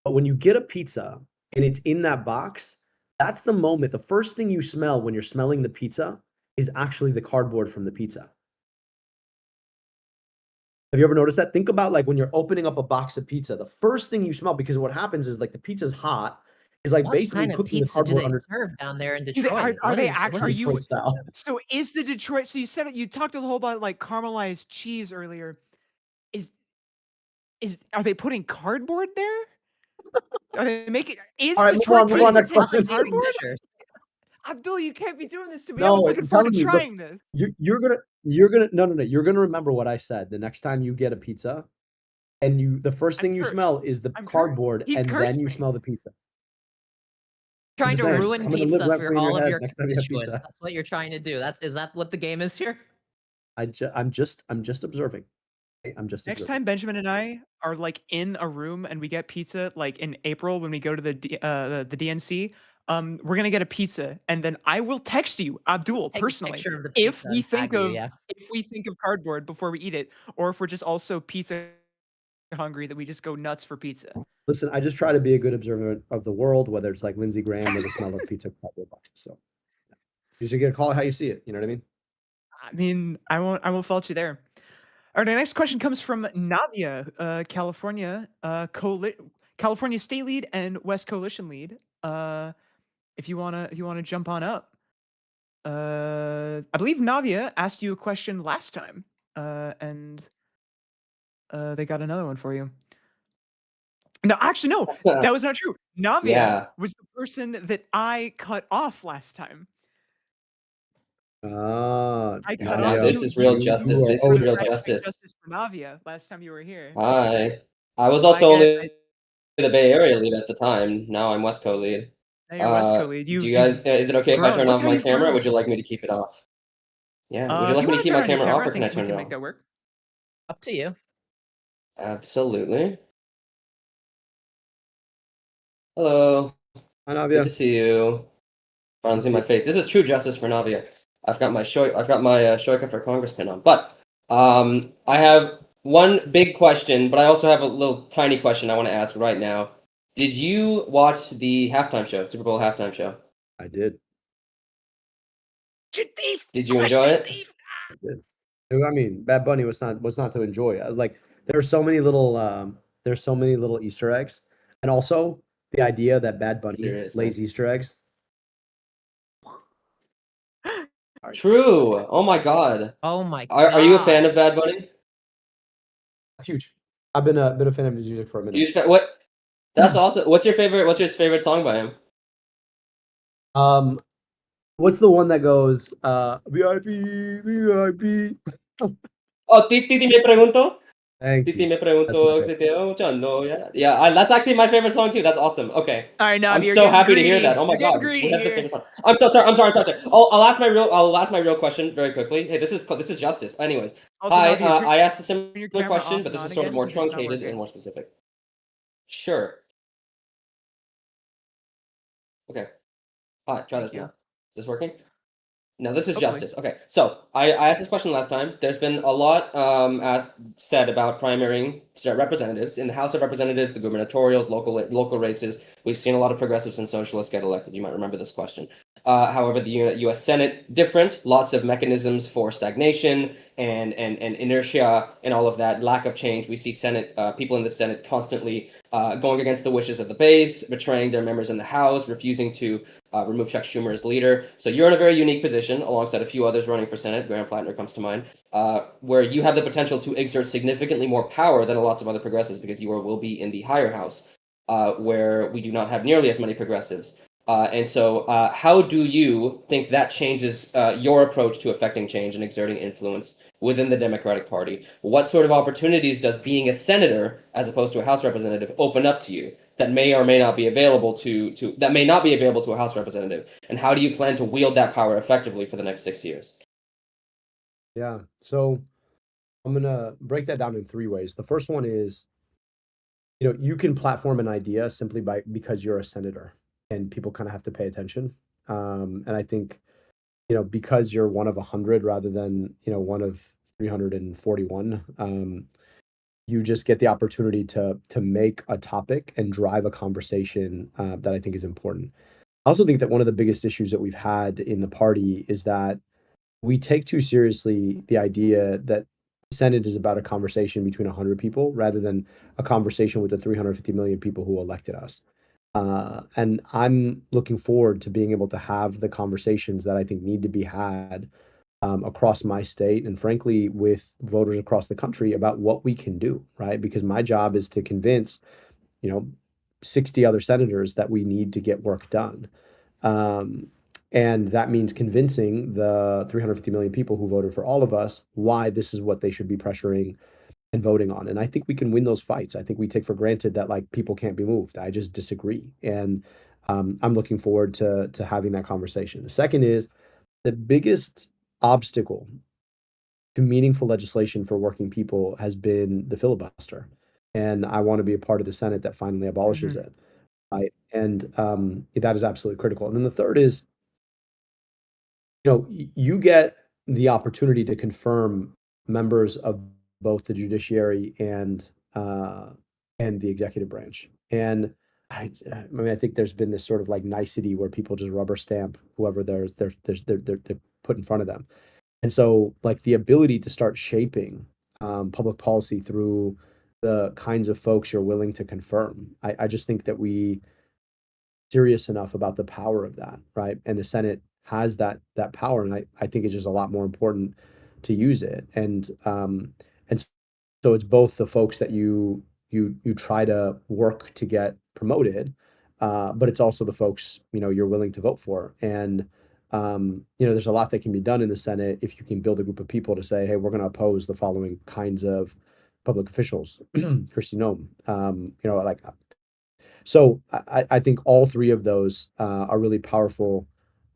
Speaker 3: But when you get a pizza and it's in that box, that's the moment. The first thing you smell when you're smelling the pizza is actually the cardboard from the pizza. Have you ever noticed that? Think about like when you're opening up a box of pizza, the first thing you smell, because what happens is like the pizza's hot, is like
Speaker 2: What
Speaker 3: basically
Speaker 2: kind of
Speaker 3: cooking the
Speaker 2: pizza do
Speaker 3: cardboard
Speaker 2: they
Speaker 3: under
Speaker 2: serve down there in
Speaker 1: Are
Speaker 2: Detroit? What
Speaker 1: they
Speaker 2: is
Speaker 1: act?
Speaker 2: what
Speaker 1: Are
Speaker 2: is
Speaker 1: you?
Speaker 3: Detroit style.
Speaker 1: So is the Detroit? So you said it. You talked a whole about like caramelized cheese earlier. Is are they putting cardboard there? Are they making? Is
Speaker 3: All right,
Speaker 1: Detroit
Speaker 3: move
Speaker 2: What
Speaker 3: on,
Speaker 1: pizza
Speaker 3: next
Speaker 2: is
Speaker 1: tasting
Speaker 3: question.
Speaker 2: vaping
Speaker 1: cardboard?
Speaker 2: measures?
Speaker 1: Abdul, you can't be doing this to me. I was
Speaker 3: No,
Speaker 1: looking
Speaker 3: I'm
Speaker 1: forward
Speaker 3: telling
Speaker 1: to
Speaker 3: you, look,
Speaker 1: trying this.
Speaker 3: you're gonna no, you're gonna remember what I said the next time you get a pizza, and the first
Speaker 1: I'm
Speaker 3: thing you
Speaker 1: cursed.
Speaker 3: smell is the
Speaker 1: I'm cursed.
Speaker 3: cardboard,
Speaker 1: He's
Speaker 3: and then
Speaker 1: cursed
Speaker 3: you
Speaker 1: me.
Speaker 3: smell the pizza. I'm
Speaker 2: Trying
Speaker 3: just
Speaker 2: to
Speaker 3: saying,
Speaker 1: cursed
Speaker 2: ruin
Speaker 1: me.
Speaker 3: I'm gonna live
Speaker 2: pizza
Speaker 3: rent
Speaker 2: for
Speaker 3: free in your
Speaker 2: all of
Speaker 3: head
Speaker 2: your
Speaker 3: next time you have
Speaker 2: constituents.
Speaker 3: pizza.
Speaker 2: That's what you're trying to do. Is that what the game is here?
Speaker 3: I'm just observing. I'm just
Speaker 1: Next
Speaker 3: observing.
Speaker 1: time Benjamin and I are like in a room and we get pizza, like in April when we go to the DNC, we're gonna get a pizza, and then I will text you, Abdul,
Speaker 2: Take a
Speaker 1: personally,
Speaker 2: picture of the
Speaker 1: if
Speaker 2: pizza
Speaker 1: we
Speaker 2: and tag
Speaker 1: think
Speaker 2: you,
Speaker 1: of
Speaker 2: yeah.
Speaker 1: cardboard before we eat it, or if we're just also pizza hungry that we just go nuts for pizza.
Speaker 3: Listen, I just try to be a good observer of the world, whether it's like Lindsey Graham or the smell of pizza cardboard boxes. So you should get call it how you see it. You know what I mean?
Speaker 1: I mean, I won't fault you there. All right, our next question comes from Navia, California, California State Lead and West Coalition Lead. If you wanna jump on up. I believe Navia asked you a question last time, and they got another one for you. No, actually, no, that was not true. Navia
Speaker 5: Yeah.
Speaker 1: was the person that I cut off last time.
Speaker 3: Ah,
Speaker 1: I cut
Speaker 5: Now
Speaker 1: off
Speaker 3: Navia,
Speaker 5: this
Speaker 1: you.
Speaker 5: is real
Speaker 1: You
Speaker 5: justice.
Speaker 3: are
Speaker 5: This
Speaker 1: were
Speaker 5: is
Speaker 3: owed
Speaker 5: real
Speaker 1: hashtag
Speaker 5: justice.
Speaker 1: justice for Navia last time you were here.
Speaker 5: Hi. I was
Speaker 1: So I
Speaker 5: also
Speaker 1: get
Speaker 5: only the Bay Area lead at the time. Now I'm West Coast lead.
Speaker 1: now you're West Coast lead.
Speaker 5: Do
Speaker 1: You've
Speaker 5: you guys? Is it okay if I
Speaker 1: grown.
Speaker 5: turn
Speaker 1: Look
Speaker 5: off
Speaker 1: how
Speaker 5: my
Speaker 1: you've
Speaker 5: camera? Or would you
Speaker 1: grown.
Speaker 5: like me to keep it off? Yeah. Would you
Speaker 1: If
Speaker 5: like
Speaker 1: you
Speaker 5: me
Speaker 1: wanna
Speaker 5: to keep
Speaker 1: turn
Speaker 5: my
Speaker 1: on your
Speaker 5: camera
Speaker 1: camera,
Speaker 5: off,
Speaker 1: I
Speaker 5: or can I
Speaker 1: think we
Speaker 5: turn it
Speaker 1: can
Speaker 5: on?
Speaker 1: make that work.
Speaker 2: Up to you.
Speaker 5: Absolutely. Hello.
Speaker 3: Hi,
Speaker 5: Good
Speaker 3: Navia.
Speaker 5: to see you. Finally see my face. This is true justice for Navia. I've got my Shoika for Congress pin on. But I have one big question, but I also have a little tiny question I want to ask right now. Did you watch the halftime show, Super Bowl halftime show?
Speaker 3: I did.
Speaker 1: Question thief.
Speaker 5: Did you enjoy it?
Speaker 1: Thief.
Speaker 3: I did. I mean, Bad Bunny was not to enjoy. I was like, there's so many little Easter eggs, and also the idea that Bad Bunny
Speaker 5: Seriously.
Speaker 3: lays Easter eggs.
Speaker 5: True. Oh my God.
Speaker 2: Oh my
Speaker 5: Are you a fan
Speaker 2: God.
Speaker 5: of Bad Bunny?
Speaker 3: Huge. I've been a fan of his music for a minute.
Speaker 5: Huge fan. What? That's awesome. What's your favorite song by him?
Speaker 3: What's the one that goes VIP VIP?
Speaker 5: Oh, Titi me pregunto.
Speaker 3: Thank
Speaker 5: Titi
Speaker 3: you.
Speaker 5: me
Speaker 3: That's my
Speaker 5: pregunto.
Speaker 3: favorite.
Speaker 5: Yeah. That's actually my favorite song too. That's awesome. Okay.
Speaker 1: All right, Navi,
Speaker 5: I'm
Speaker 1: you're
Speaker 5: so
Speaker 1: getting
Speaker 5: happy to
Speaker 1: greedy.
Speaker 5: hear that. Oh my
Speaker 1: You're getting
Speaker 5: God,
Speaker 1: greedy
Speaker 5: we have the
Speaker 1: here.
Speaker 5: favorite song. I'm so sorry. I'm sorry. I'll ask my real question very quickly. Hey, this is justice. Anyways,
Speaker 1: Also,
Speaker 5: hi.
Speaker 1: Navi, is your-
Speaker 5: I asked a
Speaker 1: turn your
Speaker 5: similar
Speaker 1: camera
Speaker 5: question,
Speaker 1: off
Speaker 5: but this
Speaker 1: and
Speaker 5: is
Speaker 1: on
Speaker 5: sort of
Speaker 1: again,
Speaker 5: more
Speaker 1: because it's not
Speaker 5: truncated
Speaker 1: working.
Speaker 5: and more specific. Sure. Okay. Hi. Try
Speaker 1: Thank
Speaker 5: this
Speaker 1: you.
Speaker 5: now. Is this working? No, this is
Speaker 1: Hopefully.
Speaker 5: justice. Okay, so I asked this question last time. There's been a lot said about primarying representatives in the House of Representatives, the gubernatorials, local races. We've seen a lot of progressives and socialists get elected. You might remember this question. However, the U.S. Senate different. Lots of mechanisms for stagnation and inertia and all of that. Lack of change. We see Senate people in the Senate constantly going against the wishes of the base, betraying their members in the House, refusing to remove Chuck Schumer as leader. So you're in a very unique position, alongside a few others running for Senate. Graham Plattner comes to mind, where you have the potential to exert significantly more power than lots of other progressives, because you will be in the higher house, where we do not have nearly as many progressives. And so, how do you think that changes your approach to affecting change and exerting influence within the Democratic Party? What sort of opportunities does being a senator, as opposed to a House representative, open up to you that may or may not be available to a House representative? And how do you plan to wield that power effectively for the next 6 years?
Speaker 3: Yeah. So I'm gonna break that down in 3 ways. The first one is, you can platform an idea simply because you're a senator, and people kind of have to pay attention. And I think, because you're one of 100 rather than, one of 341, you just get the opportunity to make a topic and drive a conversation that I think is important. I also think that one of the biggest issues that we've had in the party is that we take too seriously the idea that the Senate is about a conversation between 100 people rather than a conversation with the 350 million people who elected us. And I'm looking forward to being able to have the conversations that I think need to be had across my state and frankly with voters across the country about what we can do, right? Because my job is to convince, you know, 60 other senators that we need to get work done. Um, and that means convincing the 350 million people who voted for all of us why this is what they should be pressuring and voting on. And I think we can win those fights. I think we take for granted that like people can't be moved. I just disagree. And I'm looking forward to having that conversation. The second is the biggest obstacle to meaningful legislation for working people has been the filibuster. And I want to be a part of the Senate that finally abolishes
Speaker 1: Mhm.
Speaker 3: it. Right. And that is absolutely critical. And then the third is, you get the opportunity to confirm members of both the judiciary and the executive branch. And I mean, I think there's been this sort of like nicety where people just rubber stamp whoever they're put in front of them. And so, like the ability to start shaping public policy through the kinds of folks you're willing to confirm. I just think that we serious enough about the power of that, right? And the Senate has that power, and I think it's just a lot more important to use it. And so it's both the folks that you try to work to get promoted, but it's also the folks you're willing to vote for. And there's a lot that can be done in the Senate if you can build a group of people to say, hey, we're going to oppose the following kinds of public officials. Christy Nome, like so I think all three of those are really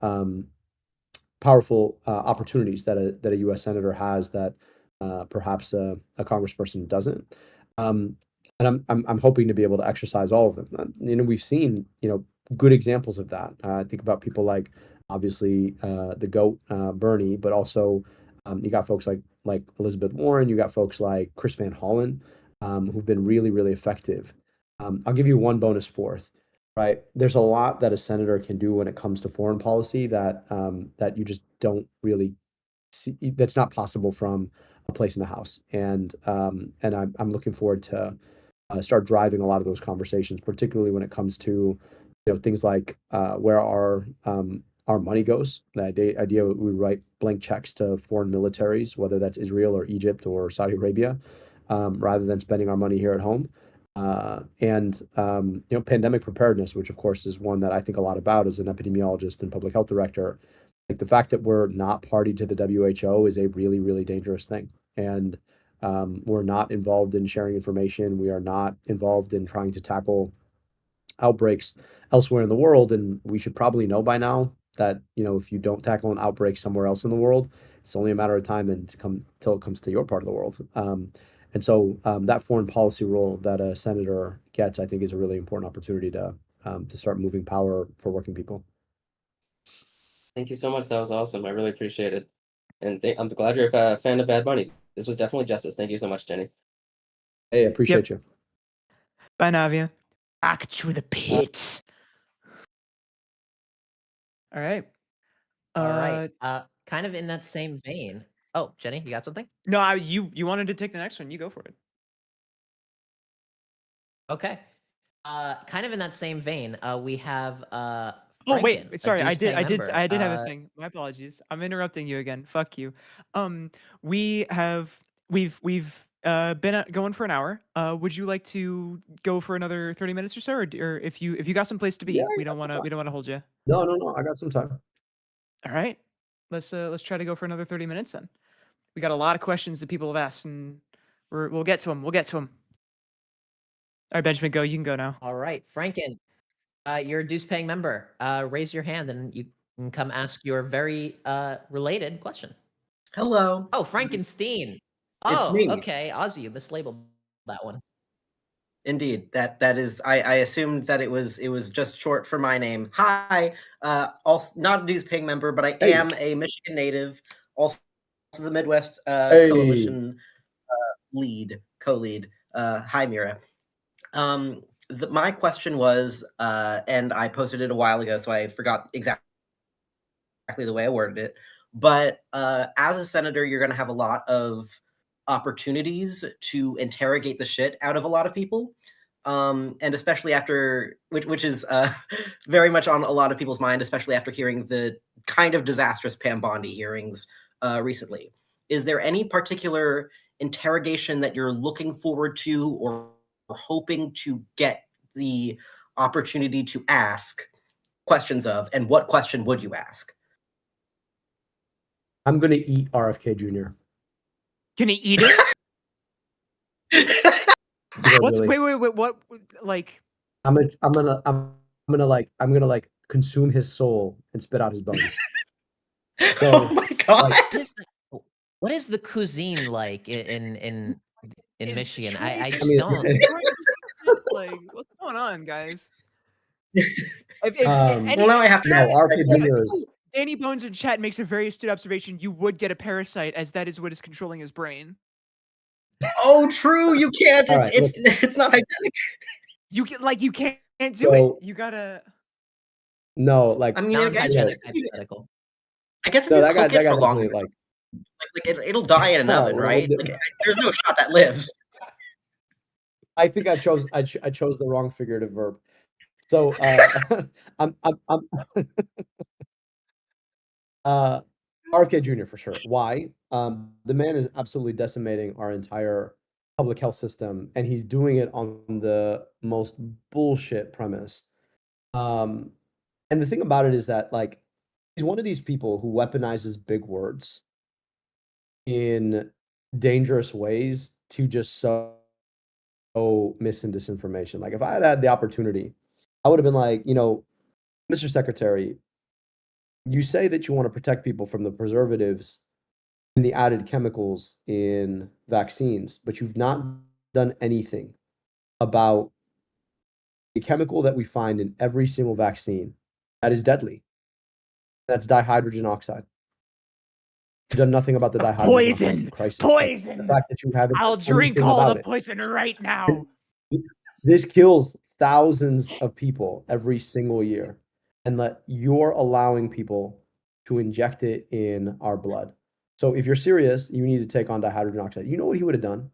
Speaker 3: um, powerful opportunities that a U.S. senator has that perhaps a congressperson doesn't. Um, and I'm hoping to be able to exercise all of them. We've seen good examples of that. Think about people like obviously the goat Bernie, but also you got folks like Elizabeth Warren. You got folks like Chris Van Hollen who've been really really effective. I'll give you one bonus fourth. Right. There's a lot that a senator can do when it comes to foreign policy that you just don't really see. That's not possible from a place in the House. And I'm looking forward to start driving a lot of those conversations, particularly when it comes to things like where our money goes. The idea we write blank checks to foreign militaries, whether that's Israel or Egypt or Saudi Arabia, rather than spending our money here at home. And pandemic preparedness, which of course is one that I think a lot about as an epidemiologist and public health director. Like the fact that we're not party to the WHO is a really, really dangerous thing. And we're not involved in sharing information. We are not involved in trying to tackle outbreaks elsewhere in the world. And we should probably know by now that, if you don't tackle an outbreak somewhere else in the world, it's only a matter of time until it comes to your part of the world. And so that foreign policy role that a senator gets, I think, is a really important opportunity to start moving power for working people.
Speaker 5: Thank you so much. That was awesome. I really appreciate it. And I'm glad you're a fan of Bad Bunny. This was definitely justice. Thank you so much, Jenny.
Speaker 3: Hey, I appreciate you.
Speaker 1: Bye, Navia. Back to the pit. All right.
Speaker 2: All right. Kind of in that same vein. Oh, Jenny, you got something?
Speaker 1: No, you wanted to take the next one. You go for it.
Speaker 2: Okay. Kind of in that same vein, we have
Speaker 1: Oh wait,
Speaker 2: Franken, a
Speaker 1: sorry.
Speaker 2: dues-paying member.
Speaker 1: I did have a thing. My apologies. I'm interrupting you again. Fuck you. We have we've been going for an hour. Would you like to go for another 30 minutes or so, or if you got some place to be,
Speaker 3: Yeah,
Speaker 1: we don't want to hold you.
Speaker 3: no, I got some time.
Speaker 1: All right. Let's try to go for another 30 minutes then. We got a lot of questions that people have asked, and we'll get to them. We'll get to them. All right, Benjamin, go. You can go now.
Speaker 2: All right, Franken, you're a dues-paying member. Raise your hand and you can come ask your very related question.
Speaker 6: Hello.
Speaker 2: Oh, Frankenstein. Oh,
Speaker 6: me.
Speaker 2: okay. Ozzy, you mislabeled that one.
Speaker 6: Indeed, that is. I assumed that it was just short for my name. Hi, also not a News Ping member, but I
Speaker 3: Hey.
Speaker 6: am a Michigan native, also the Midwest
Speaker 3: Hey.
Speaker 6: Coalition co-lead. Hi, Mira. My question was, and I posted it a while ago, so I forgot exactly the way I worded it. But as a senator, you're going to have a lot of opportunities to interrogate the shit out of a lot of people. And especially after, which is very much on a lot of people's mind, especially after hearing the kind of disastrous Pam Bondi hearings recently. Is there any particular interrogation that you're looking forward to or hoping to get the opportunity to ask questions of, and what question would you ask?
Speaker 3: I'm gonna eat RFK Jr.
Speaker 1: Can he eat it? What's
Speaker 3: Really.
Speaker 1: wait, what like
Speaker 3: I'm gonna consume his soul and spit out his bones.
Speaker 6: Oh my god.
Speaker 2: Like, what is the cuisine like in Michigan? I just don't.
Speaker 1: Like, what's going on, guys?
Speaker 6: Well, now I have to ask.
Speaker 3: RFK Jr. is
Speaker 1: Danny Bones in chat makes a very astute observation. You would get a parasite, as that is what is controlling his brain.
Speaker 6: Oh, true. You can't.
Speaker 3: All right,
Speaker 6: it's not hygienic.
Speaker 1: You can't do it. You gotta.
Speaker 3: No, like
Speaker 6: I mean, I guess,
Speaker 2: Non-hygienic hypothetical.
Speaker 6: if
Speaker 3: no,
Speaker 6: you
Speaker 3: that guy
Speaker 6: cook it for long
Speaker 3: definitely
Speaker 6: enough,
Speaker 3: like
Speaker 6: it'll die in an
Speaker 3: Oh,
Speaker 6: oven,
Speaker 3: well,
Speaker 6: right? Like, there's no shot that lives.
Speaker 3: I think I chose the wrong figurative verb. So I'm RFK Jr. for sure. Why? The man is absolutely decimating our entire public health system, and he's doing it on the most bullshit premise. And the thing about it is that like he's one of these people who weaponizes big words in dangerous ways to just sow mis and disinformation. Like if I had the opportunity, I would have been like, Mr. Secretary, you say that you want to protect people from the preservatives and the added chemicals in vaccines, but you've not done anything about the chemical that we find in every single vaccine that is deadly. That's dihydrogen oxide. You've done nothing about the dihydrogen
Speaker 1: Poison!
Speaker 3: crisis.
Speaker 1: Poison!
Speaker 3: The fact that you haven't
Speaker 1: I'll
Speaker 3: done
Speaker 1: drink
Speaker 3: anything
Speaker 1: all
Speaker 3: about
Speaker 1: the
Speaker 3: it.
Speaker 1: poison right now.
Speaker 3: This kills thousands of people every single year, and that you're allowing people to inject it in our blood. So if you're serious, you need to take on dihydrogen oxide. You know what he would have done?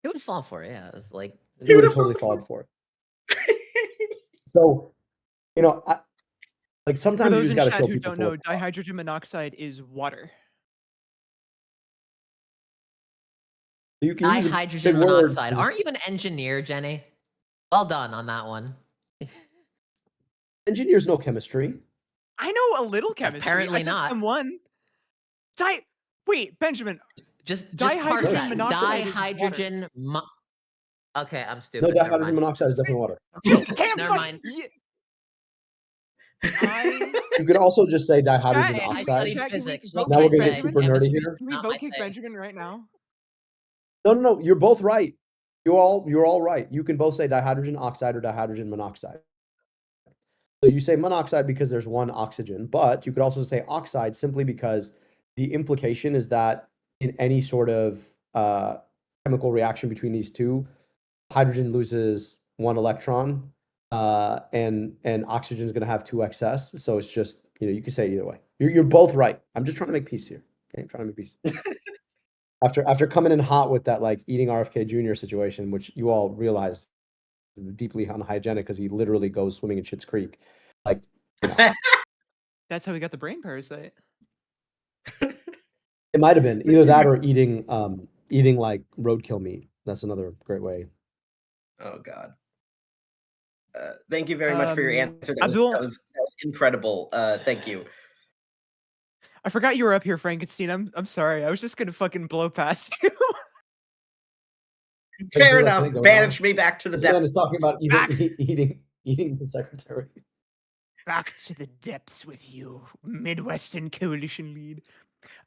Speaker 2: He would fall for it. Yeah, it's like
Speaker 3: He would have totally fallen for it. So,
Speaker 1: For
Speaker 3: sometimes you
Speaker 1: those
Speaker 3: just
Speaker 1: in
Speaker 3: got to
Speaker 1: chat
Speaker 3: show
Speaker 1: who
Speaker 3: people.
Speaker 1: don't know, dihydrogen monoxide is water.
Speaker 3: You can use
Speaker 2: dihydrogen
Speaker 3: big words
Speaker 2: monoxide.
Speaker 3: to just-
Speaker 2: Aren't you an engineer, Jenny? Well done on that one.
Speaker 3: Engineers know chemistry.
Speaker 1: I know a little chemistry.
Speaker 2: Apparently
Speaker 1: I took
Speaker 2: not.
Speaker 1: M1. Wait, Benjamin.
Speaker 2: Just
Speaker 1: Dihydrogen
Speaker 2: parse that.
Speaker 1: monoxide is
Speaker 2: Dihydrogen. Okay, I'm
Speaker 3: No,
Speaker 2: stupid. Never
Speaker 3: dihydrogen
Speaker 2: mind.
Speaker 3: monoxide is definitely water.
Speaker 1: You can't
Speaker 2: Never mind.
Speaker 3: You could also just say dihydrogen
Speaker 2: Hey, I
Speaker 3: oxide.
Speaker 2: studied physics. What
Speaker 3: Now
Speaker 2: can
Speaker 3: we're
Speaker 2: I
Speaker 3: gonna
Speaker 2: say?
Speaker 3: get super nerdy
Speaker 2: Chemistry's
Speaker 3: here.
Speaker 1: Can we
Speaker 2: not
Speaker 1: vote
Speaker 2: my
Speaker 1: kick
Speaker 2: thing.
Speaker 1: Benjamin right now?
Speaker 3: No, you're both right. You're all right. You can both say dihydrogen oxide or dihydrogen monoxide. So you say monoxide because there's one oxygen, but you could also say oxide simply because the implication is that in any sort of chemical reaction between these two, hydrogen loses one electron, and oxygen is going to have two excess. So it's just, you can say either way. You're both right. I'm just trying to make peace here. Okay, I'm trying to make peace. After coming in hot with that like eating RFK Jr. situation, which you all realized is deeply unhygienic because he literally goes swimming in Schitt's Creek. Like,
Speaker 1: That's how we got the brain parasite.
Speaker 3: it might have been either that or eating like roadkill meat. That's another great way.
Speaker 6: Oh God. Thank you very much for your answer. That
Speaker 1: Abdul,
Speaker 6: was incredible. Thank you.
Speaker 1: I forgot you were up here, Frankenstein. I'm sorry. I was just gonna fucking blow past you.
Speaker 6: Fair enough. Banish me back to the
Speaker 3: This man
Speaker 6: depths.
Speaker 3: is talking about eating the secretary.
Speaker 1: Back to the depths with you, Midwestern Coalition lead.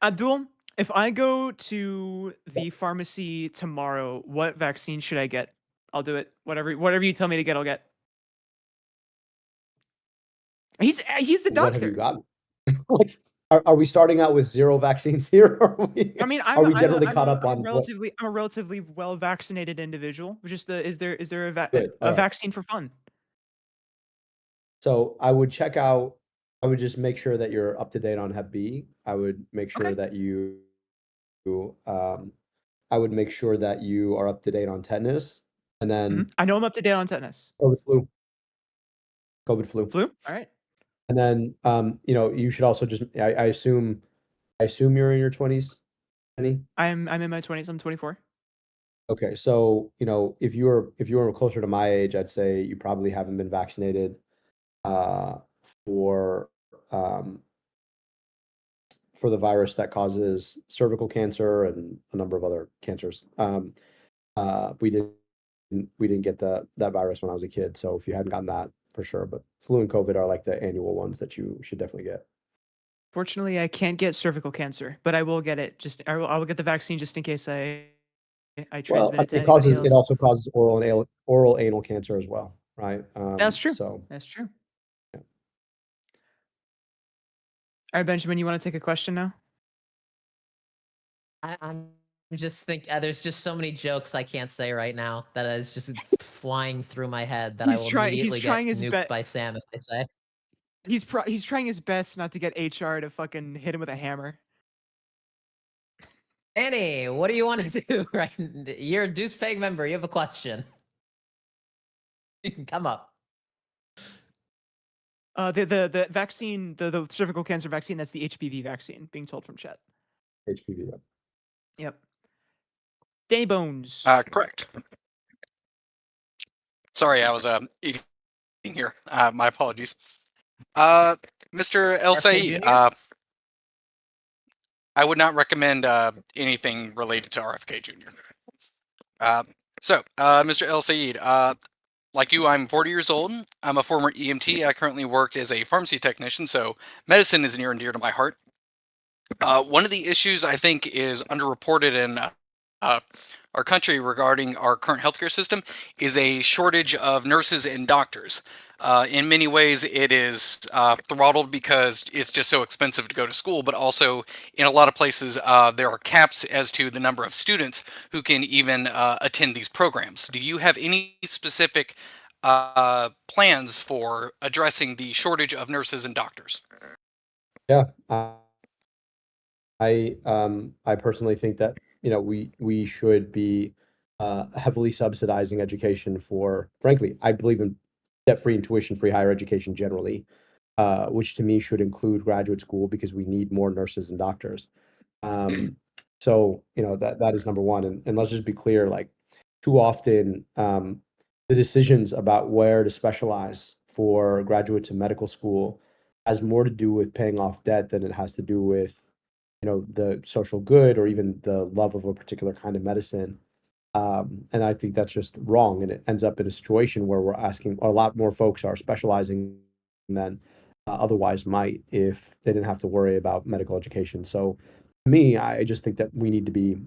Speaker 1: Abdul, If I go to the pharmacy tomorrow, what vaccine should I get? I'll do it. Whatever you tell me to get, I'll get. He's the
Speaker 3: What have you
Speaker 1: doctor.
Speaker 3: gotten? Like, are we starting out with 0 vaccines here?
Speaker 1: I mean,
Speaker 3: Are we generally caught up on what?
Speaker 1: I'm a relatively well vaccinated individual. Just is there a
Speaker 3: Good. All right.
Speaker 1: vaccine for fun?
Speaker 3: So I would check out. I would just make sure that you're up to date on Hep B. I would make sure
Speaker 1: Okay.
Speaker 3: that I would make sure that you are up to date on tetanus, and then
Speaker 1: I know I'm up to date on tetanus.
Speaker 3: COVID flu. COVID flu.
Speaker 1: Flu? All right.
Speaker 3: And then, you should also just. I assume you're in your 20s, Penny.
Speaker 1: I'm in my 20s. I'm 24.
Speaker 3: Okay, so if you were closer to my age, I'd say you probably haven't been vaccinated for um, for the virus that causes cervical cancer and a number of other cancers. We didn't get that virus when I was a kid, so if you hadn't gotten that, for sure. But flu and COVID are like the annual ones that you should definitely get.
Speaker 1: Fortunately, I can't get cervical cancer, but I will get it. I will get the vaccine just in case I
Speaker 3: Well,
Speaker 1: transmit it to anybody else.
Speaker 3: it also causes oral anal cancer as well, right?
Speaker 1: That's true.
Speaker 3: So
Speaker 1: That's true.
Speaker 3: Yeah.
Speaker 1: All right, Benjamin, you want to take a question now?
Speaker 2: I'm just there's just so many jokes I can't say right now that is just flying through my head that I will immediately get nuked by Sam if I say.
Speaker 1: He's trying his best not to get HR to fucking hit him with a hammer.
Speaker 2: Annie, what do you want to do? Right, you're a Deuce Peg member. You have a question. You can come up.
Speaker 1: The vaccine, the cervical cancer vaccine, that's the HPV vaccine, being told from chat.
Speaker 3: HPV.
Speaker 1: Yep. Danny Bones.
Speaker 7: Correct. Sorry, I was eating here. My apologies. Mr. El Said, I would not recommend anything related to RFK Jr. Mr. El Said, like you, I'm 40 years old. I'm a former EMT. I currently work as a pharmacy technician, so medicine is near and dear to my heart. One of the issues I think is underreported in our country regarding our current healthcare system is a shortage of nurses and doctors. In many ways, it is throttled because it's just so expensive to go to school, but also in a lot of places, there are caps as to the number of students who can even attend these programs. Do you have any specific plans for addressing the shortage of nurses and doctors?
Speaker 3: Yeah, I personally think that we should be heavily subsidizing education for. Frankly, I believe in debt-free and tuition-free higher education generally, which to me should include graduate school because we need more nurses and doctors. So that is number one. And let's just be clear, like too often the decisions about where to specialize for graduates in medical school has more to do with paying off debt than it has to do with the social good or even the love of a particular kind of medicine. And I think that's just wrong. And it ends up in a situation where we're asking a lot more folks are specializing than otherwise might if they didn't have to worry about medical education. So to me, I just think that we need to be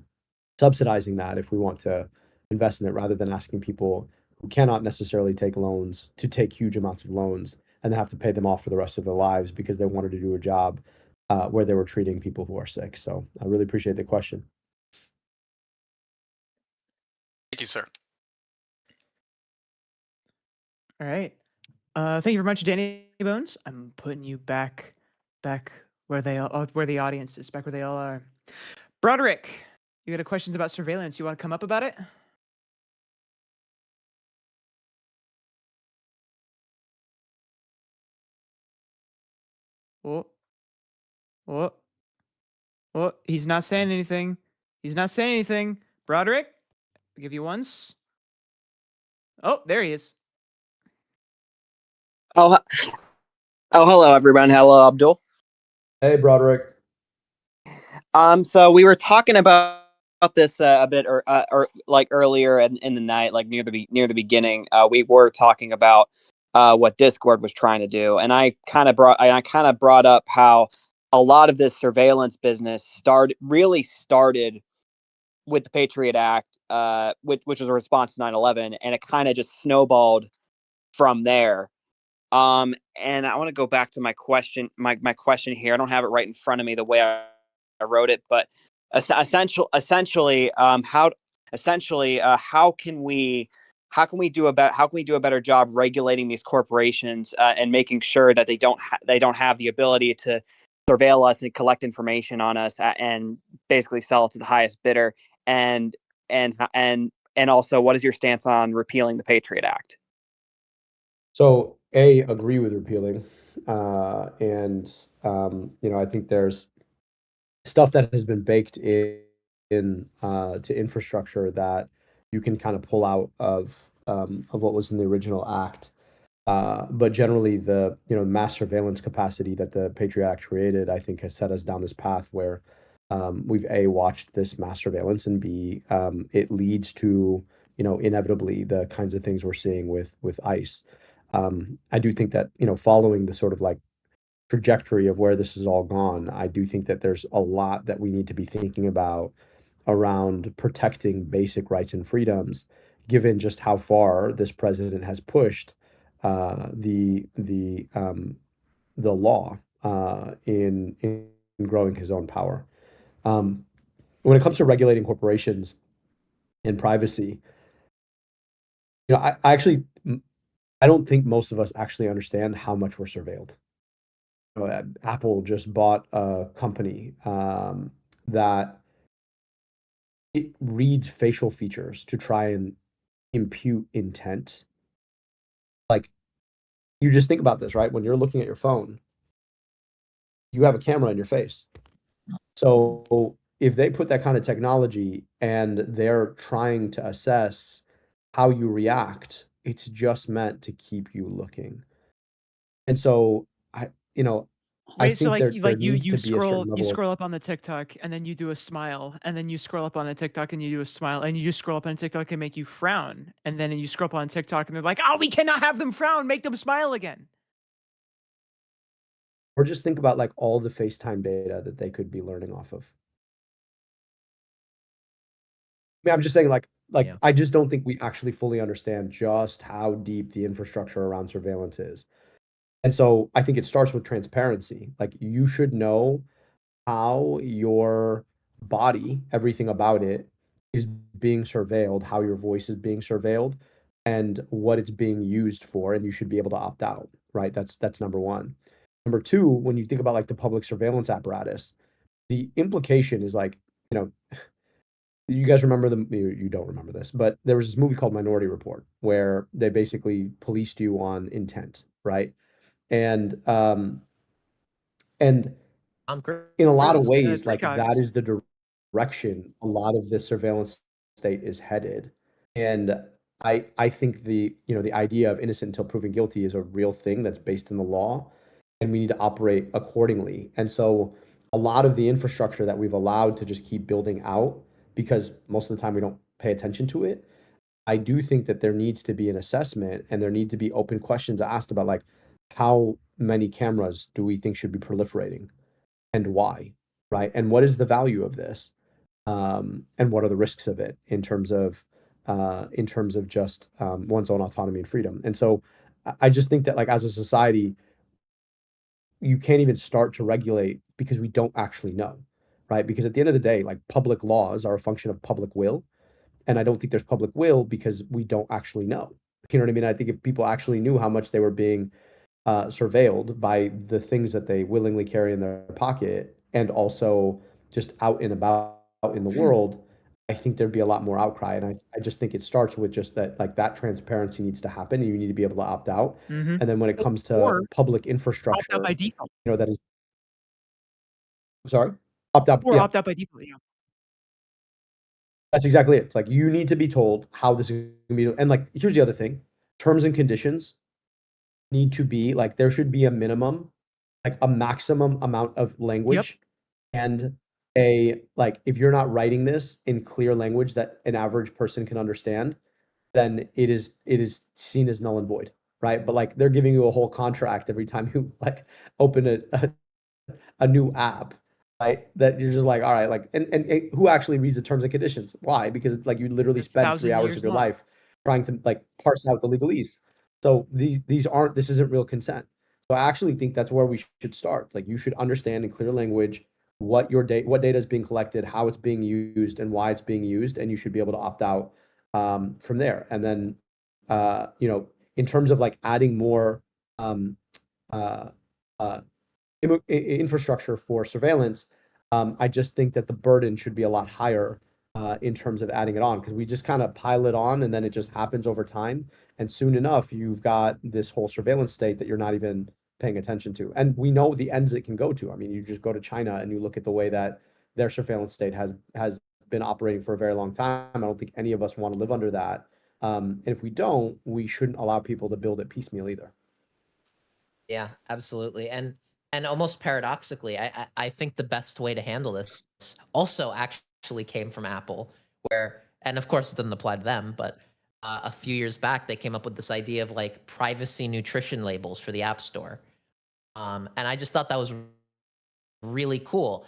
Speaker 3: subsidizing that if we want to invest in it rather than asking people who cannot necessarily take loans to take huge amounts of loans and then have to pay them off for the rest of their lives because they wanted to do a job where they were treating people who are sick. So I really appreciate the question.
Speaker 7: Thank you, sir.
Speaker 1: All right. Thank you very much, Danny Bones. I'm putting you back where the audience is, back where they all are. Broderick, you got questions about surveillance. You want to come up about it? Oh, he's not saying anything. He's not saying anything. Broderick, I'll give you once. Oh, there he is.
Speaker 8: Oh, hello, everyone. Hello, Abdul.
Speaker 3: Hey, Broderick.
Speaker 8: So we were talking about this a bit, or like earlier in the night, like near the beginning. We were talking about what Discord was trying to do, and I kind of brought up how a lot of this surveillance business started with the Patriot Act, which was a response to 9/11, and it kind of just snowballed from there. And I want to go back to my question. My question here. I don't have it right in front of me the way I wrote it, but essentially, how can we do a better job regulating these corporations and making sure that they don't have the ability to surveil us and collect information on us and basically sell it to the highest bidder, and also, what is your stance on repealing the Patriot Act?
Speaker 3: So, agree with repealing, and I think there's stuff that has been baked in to infrastructure that you can kind of pull out of what was in the original act. But generally, the mass surveillance capacity that the Patriot Act created, I think, has set us down this path where we've watched this mass surveillance, and it leads to inevitably the kinds of things we're seeing with ICE. I do think that following the sort of like trajectory of where this has all gone, I do think that there's a lot that we need to be thinking about around protecting basic rights and freedoms, given just how far this president has pushed the law in growing his own power. When it comes to regulating corporations and privacy, I actually I don't think most of us actually understand how much we're surveilled. Apple just bought a company that it reads facial features to try and impute intent. Like, you just think about this, right? When you're looking at your phone, you have a camera in your face. So if they put that kind of technology and they're trying to assess how you react, it's just meant to keep you looking. And so I
Speaker 1: Wait, so
Speaker 3: think
Speaker 1: like
Speaker 3: there
Speaker 1: you
Speaker 3: needs to be a certain level of
Speaker 1: scroll up on the TikTok and then you do a smile, and then you scroll up on the TikTok and you do a smile, and you just scroll up on TikTok and make you frown, and then you scroll up on TikTok and they're like, "Oh, we cannot have them frown, make them smile again."
Speaker 3: or just think about like all the FaceTime data that they could be learning off of. I mean, I'm just saying
Speaker 2: Yeah.
Speaker 3: I just don't think we actually fully understand just how deep the infrastructure around surveillance is. And so I think it starts with transparency. Like, you should know how your body, everything about it, is being surveilled, how your voice is being surveilled, and what it's being used for, and you should be able to opt out, right? That's number one. Number two, when you think about like the public surveillance apparatus, the implication is like, you know, you guys remember you don't remember this, but there was this movie called Minority Report where they basically policed you on intent, right? And and
Speaker 2: I'm
Speaker 3: in a lot of
Speaker 2: Cruise.
Speaker 3: ways, like that
Speaker 1: Precogs.
Speaker 3: is the direction a lot of the surveillance state is headed. And I think the idea of innocent until proven guilty is a real thing that's based in the law, and we need to operate accordingly. And so a lot of the infrastructure that we've allowed to just keep building out, because most of the time we don't pay attention to it, I do think that there needs to be an assessment and there need to be open questions asked about like how many cameras do we think should be proliferating and why, right? And what is the value of this? And what are the risks of it in terms of just one's own autonomy and freedom? And so I just think that like as a society, you can't even start to regulate because we don't actually know, right? Because at the end of the day, like public laws are a function of public will. And I don't think there's public will because we don't actually know. You know what I mean? I think if people actually knew how much they were being surveilled by the things that they willingly carry in their pocket and also just out and about in the world, I think there'd be a lot more outcry. And I just think it starts with just that, like that transparency needs to happen and you need to be able to opt out.
Speaker 1: Mhm.
Speaker 3: And then when it comes to
Speaker 1: Or
Speaker 3: public
Speaker 1: opt out
Speaker 3: infrastructure,
Speaker 1: by default.
Speaker 3: that is, sorry, opt out.
Speaker 1: Or
Speaker 3: Yeah,
Speaker 1: opt out by default, yeah.
Speaker 3: that's exactly it. It's like you need to be told how this is going to be. And like, here's the other thing: terms and conditions need to be like there should be a minimum, like a maximum amount of language, and like if you're not writing this in clear language that an average person can understand, then it is seen as null and void, right? But like they're giving you a whole contract every time you like open a a new app, right? That you're just like, all right, like, and who actually reads the terms and conditions? Why? Because it's like you literally
Speaker 1: It's
Speaker 3: spend 3
Speaker 1: 1,000
Speaker 3: hours
Speaker 1: years
Speaker 3: of your
Speaker 1: long.
Speaker 3: life trying to like parse out the legalese. So this isn't real consent. So I actually think that's where we should start. Like you should understand in clear language what data is being collected, how it's being used, and why it's being used, and you should be able to opt out from there. And then, in terms of like adding more um, uh, uh, infrastructure for surveillance, I just think that the burden should be a lot higher in terms of adding it on because we just kind of pile it on and then it just happens over time. And soon enough, you've got this whole surveillance state that you're not even paying attention to. And we know the ends it can go to. I mean, you just go to China and you look at the way that their surveillance state has been operating for a very long time. I don't think any of us want to live under that. And if we don't, we shouldn't allow people to build it piecemeal either.
Speaker 2: Yeah, absolutely. And almost paradoxically, I think the best way to handle this also actually came from Apple, where, and of course it doesn't apply to them, but a few years back they came up with this idea of like privacy nutrition labels for the App Store. And I just thought that was really cool.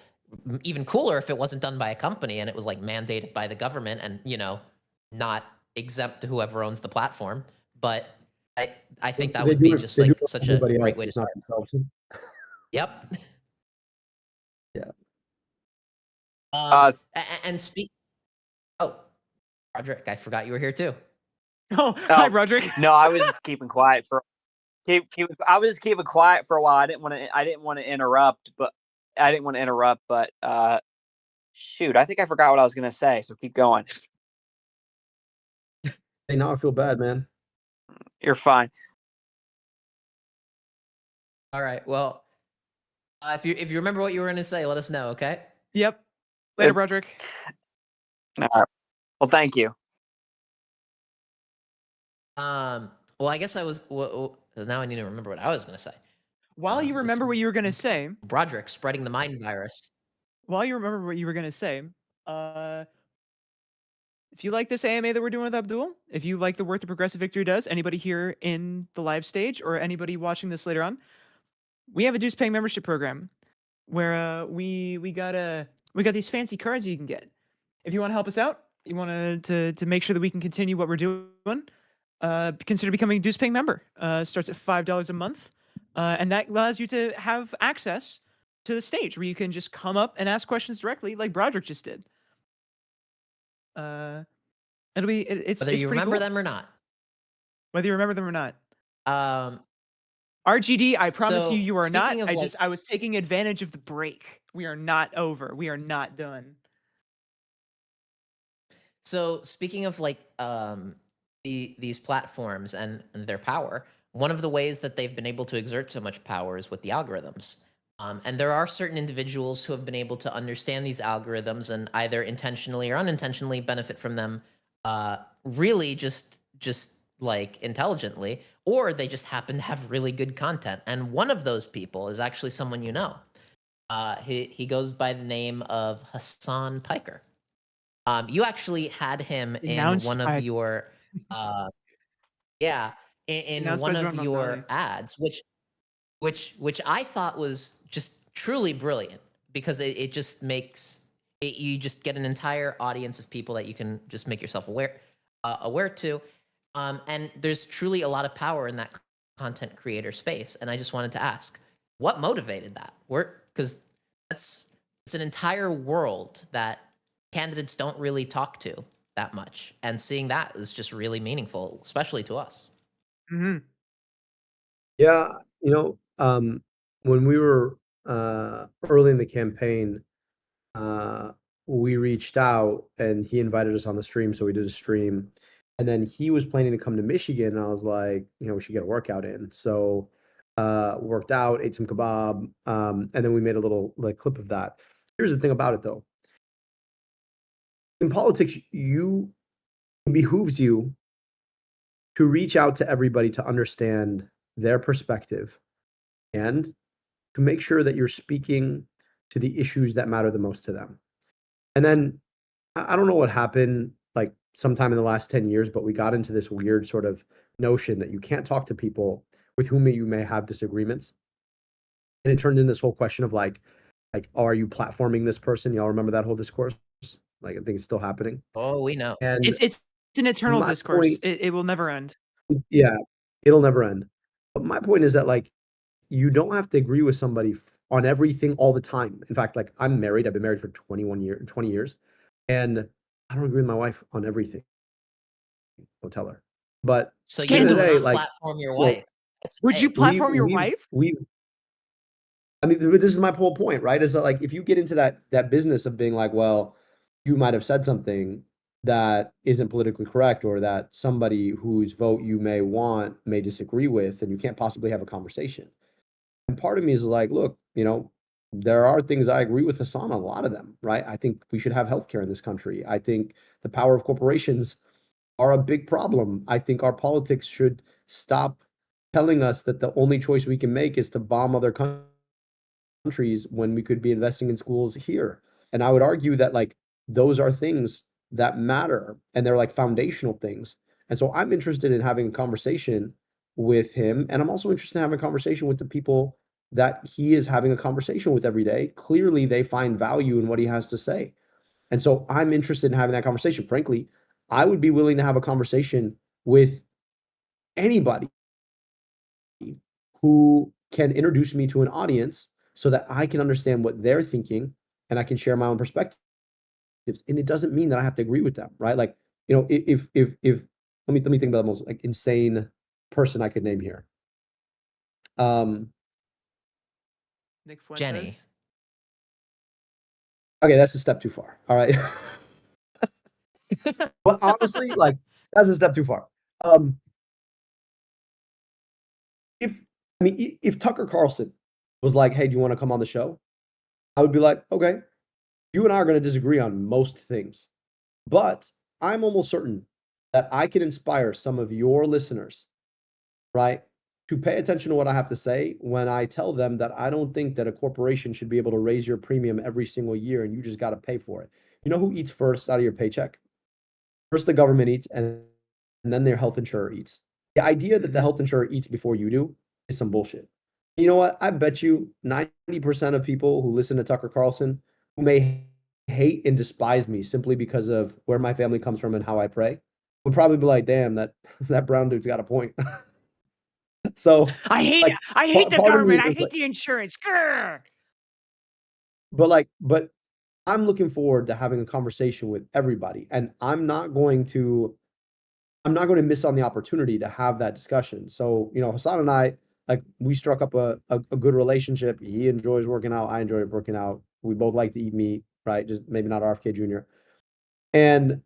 Speaker 2: Even cooler if it wasn't done by a company and it was like mandated by the government and, not exempt to whoever owns the platform. But I think that would be just like such a
Speaker 3: Everybody
Speaker 2: great
Speaker 3: else,
Speaker 2: way to
Speaker 3: just not
Speaker 2: start.
Speaker 3: themselves.
Speaker 2: Yep.
Speaker 3: Yeah.
Speaker 2: And speak. Oh, Roderick, I forgot you were here too.
Speaker 1: Oh, hi, Roderick.
Speaker 8: No, I was just keeping quiet for I was just keeping quiet for a while. I didn't want to interrupt, but shoot, I think I forgot what I was gonna say, so keep going.
Speaker 3: Hey, now I feel bad, man.
Speaker 8: You're fine.
Speaker 2: All right. Well, if you remember what you were going to say, let us know. Okay.
Speaker 1: Yep. Later, Roderick.
Speaker 8: All right. Well, thank you.
Speaker 2: Well, I guess I was. Well, now I need to remember what I was going to say.
Speaker 1: While you remember what you were going to say,
Speaker 2: Broderick spreading the mind virus.
Speaker 1: While you remember what you were going to say, if you like this AMA that we're doing with Abdul, if you like the work that Progressive Victory does, anybody here in the live stage or anybody watching this later on, we have a dues paying membership program where we got these fancy cards you can get. If you want to help us out, you want to make sure that we can continue what we're doing, consider becoming a dues paying member. Starts at $5 a month, and that allows you to have access to the stage where you can just come up and ask questions directly, like Broderick just did. It'll be it's
Speaker 2: whether
Speaker 1: it's
Speaker 2: you
Speaker 1: pretty
Speaker 2: remember
Speaker 1: cool.
Speaker 2: them or not.
Speaker 1: Whether you remember them or not. RGD, I promise you are not. I was taking advantage of the break. We are not over. We are not done.
Speaker 2: So speaking of like these platforms and their power, one of the ways that they've been able to exert so much power is with the algorithms. And there are certain individuals who have been able to understand these algorithms and either intentionally or unintentionally benefit from them, really just like intelligently, or they just happen to have really good content. And one of those people is actually someone you know. He goes by the name of Hassan Piker. You actually had him in one of your, in one of your ads, which I thought was just truly brilliant because it just makes it, you just get an entire audience of people that you can just make yourself aware to, and there's truly a lot of power in that content creator space. And I just wanted to ask, what motivated that work? Because it's an entire world that candidates don't really talk to that much, and seeing that is just really meaningful, especially to us.
Speaker 1: Mm-hmm.
Speaker 3: Yeah, when we were early in the campaign, we reached out and he invited us on the stream, so we did a stream. And then he was planning to come to Michigan, and I was like, we should get a workout in. So worked out, ate some kebab, and then we made a little like clip of that. Here's the thing about it though. In politics, it behooves you to reach out to everybody to understand their perspective and to make sure that you're speaking to the issues that matter the most to them. And then I don't know what happened like sometime in the last 10 years, but we got into this weird sort of notion that you can't talk to people with whom you may have disagreements. And it turned into this whole question of like, oh, are you platforming this person? Y'all remember that whole discourse? Like, I think it's still happening.
Speaker 2: Oh, we know.
Speaker 3: And
Speaker 1: It's an eternal
Speaker 3: my
Speaker 1: discourse.
Speaker 3: point,
Speaker 1: It will never end.
Speaker 3: yeah, it'll never end. But my point is that like, you don't have to agree with somebody on everything all the time. In fact, like I'm married. I've been married for 20 years, and I don't agree with my wife on everything. Don't tell her. But
Speaker 2: So
Speaker 3: at the end
Speaker 2: you
Speaker 3: of the
Speaker 2: would
Speaker 3: day,
Speaker 2: not
Speaker 3: like,
Speaker 2: platform your
Speaker 3: you know,
Speaker 2: wife. That's
Speaker 1: Would you
Speaker 2: insane.
Speaker 1: platform your wife?
Speaker 3: I mean, this is my whole point, right? Is that like if you get into that business of being like, well, you might have said something that isn't politically correct, or that somebody whose vote you may want may disagree with, and you can't possibly have a conversation. And part of me is like, look, there are things I agree with Hassan on, a lot of them, right? I think we should have healthcare in this country. I think the power of corporations are a big problem. I think our politics should stop telling us that the only choice we can make is to bomb other countries when we could be investing in schools here. And I would argue that like those are things that matter, and they're like foundational things. And so I'm interested in having a conversation with him, and I'm also interested in having a conversation with the people that he is having a conversation with every day. Clearly they find value in what he has to say. And so I'm interested in having that conversation. Frankly, I would be willing to have a conversation with anybody who can introduce me to an audience so that I can understand what they're thinking and I can share my own perspectives. And it doesn't mean that I have to agree with them, right? Like, if let me think about the most like insane person I could name here.
Speaker 1: Nick Fuentes.
Speaker 2: Jenny.
Speaker 3: Okay, that's a step too far. All right. But honestly, like that's a step too far. If Tucker Carlson was like, "Hey, do you want to come on the show?" I would be like, "Okay, you and I are going to disagree on most things, but I'm almost certain that I can inspire some of your listeners, right, to pay attention to what I have to say when I tell them that I don't think that a corporation should be able to raise your premium every single year and you just got to pay for it. You know who eats first out of your paycheck? First, the government eats, and then their health insurer eats. The idea that the health insurer eats before you do is some bullshit. You know what? I bet you 90% of people who listen to Tucker Carlson, who may hate and despise me simply because of where my family comes from and how I pray, would probably be like, "Damn, that brown dude's got a point." So,
Speaker 1: I hate
Speaker 3: like,
Speaker 1: the
Speaker 3: part of me
Speaker 1: government.
Speaker 3: is
Speaker 1: I
Speaker 3: just
Speaker 1: hate
Speaker 3: like,
Speaker 1: the insurance. Grr.
Speaker 3: but I'm looking forward to having a conversation with everybody, and I'm not going to miss on the opportunity to have that discussion. So, Hassan and I, like, we struck up a good relationship. He enjoys working out. I enjoy working out. We both like to eat meat, right? Just maybe not RFK Jr. And,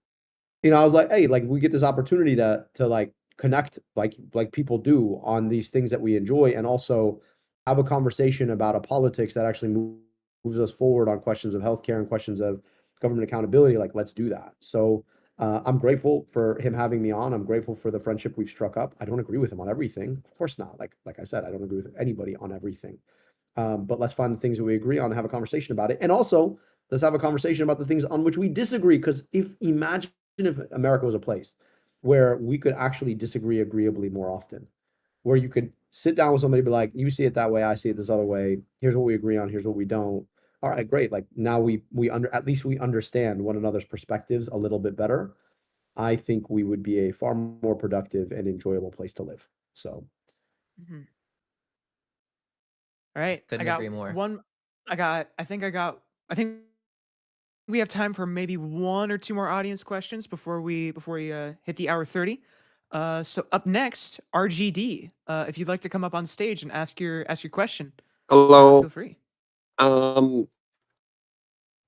Speaker 3: I was like, hey, like, if we get this opportunity to like connect like people do on these things that we enjoy, and also have a conversation about a politics that actually moves us forward on questions of healthcare and questions of government accountability, like, let's do that. So, I'm grateful for him having me on. I'm grateful for the friendship we've struck up. I don't agree with him on everything. Of course not. Like I said, I don't agree with anybody on everything. But let's find the things that we agree on and have a conversation about it. And also, let's have a conversation about the things on which we disagree. Because imagine if America was a place where we could actually disagree agreeably more often, where you could sit down with somebody and be like, you see it that way, I see it this other way. Here's what we agree on. Here's what we don't. All right, great. Like now at least we understand one another's perspectives a little bit better. I think we would be a far more productive and enjoyable place to live. So,
Speaker 1: Mhm. All right.
Speaker 2: Couldn't agree more.
Speaker 1: I think we have time for maybe one or two more audience questions before we hit the hour 30. So up next, RGD. If you'd like to come up on stage and ask your question,
Speaker 9: Hello.
Speaker 1: feel free.
Speaker 9: All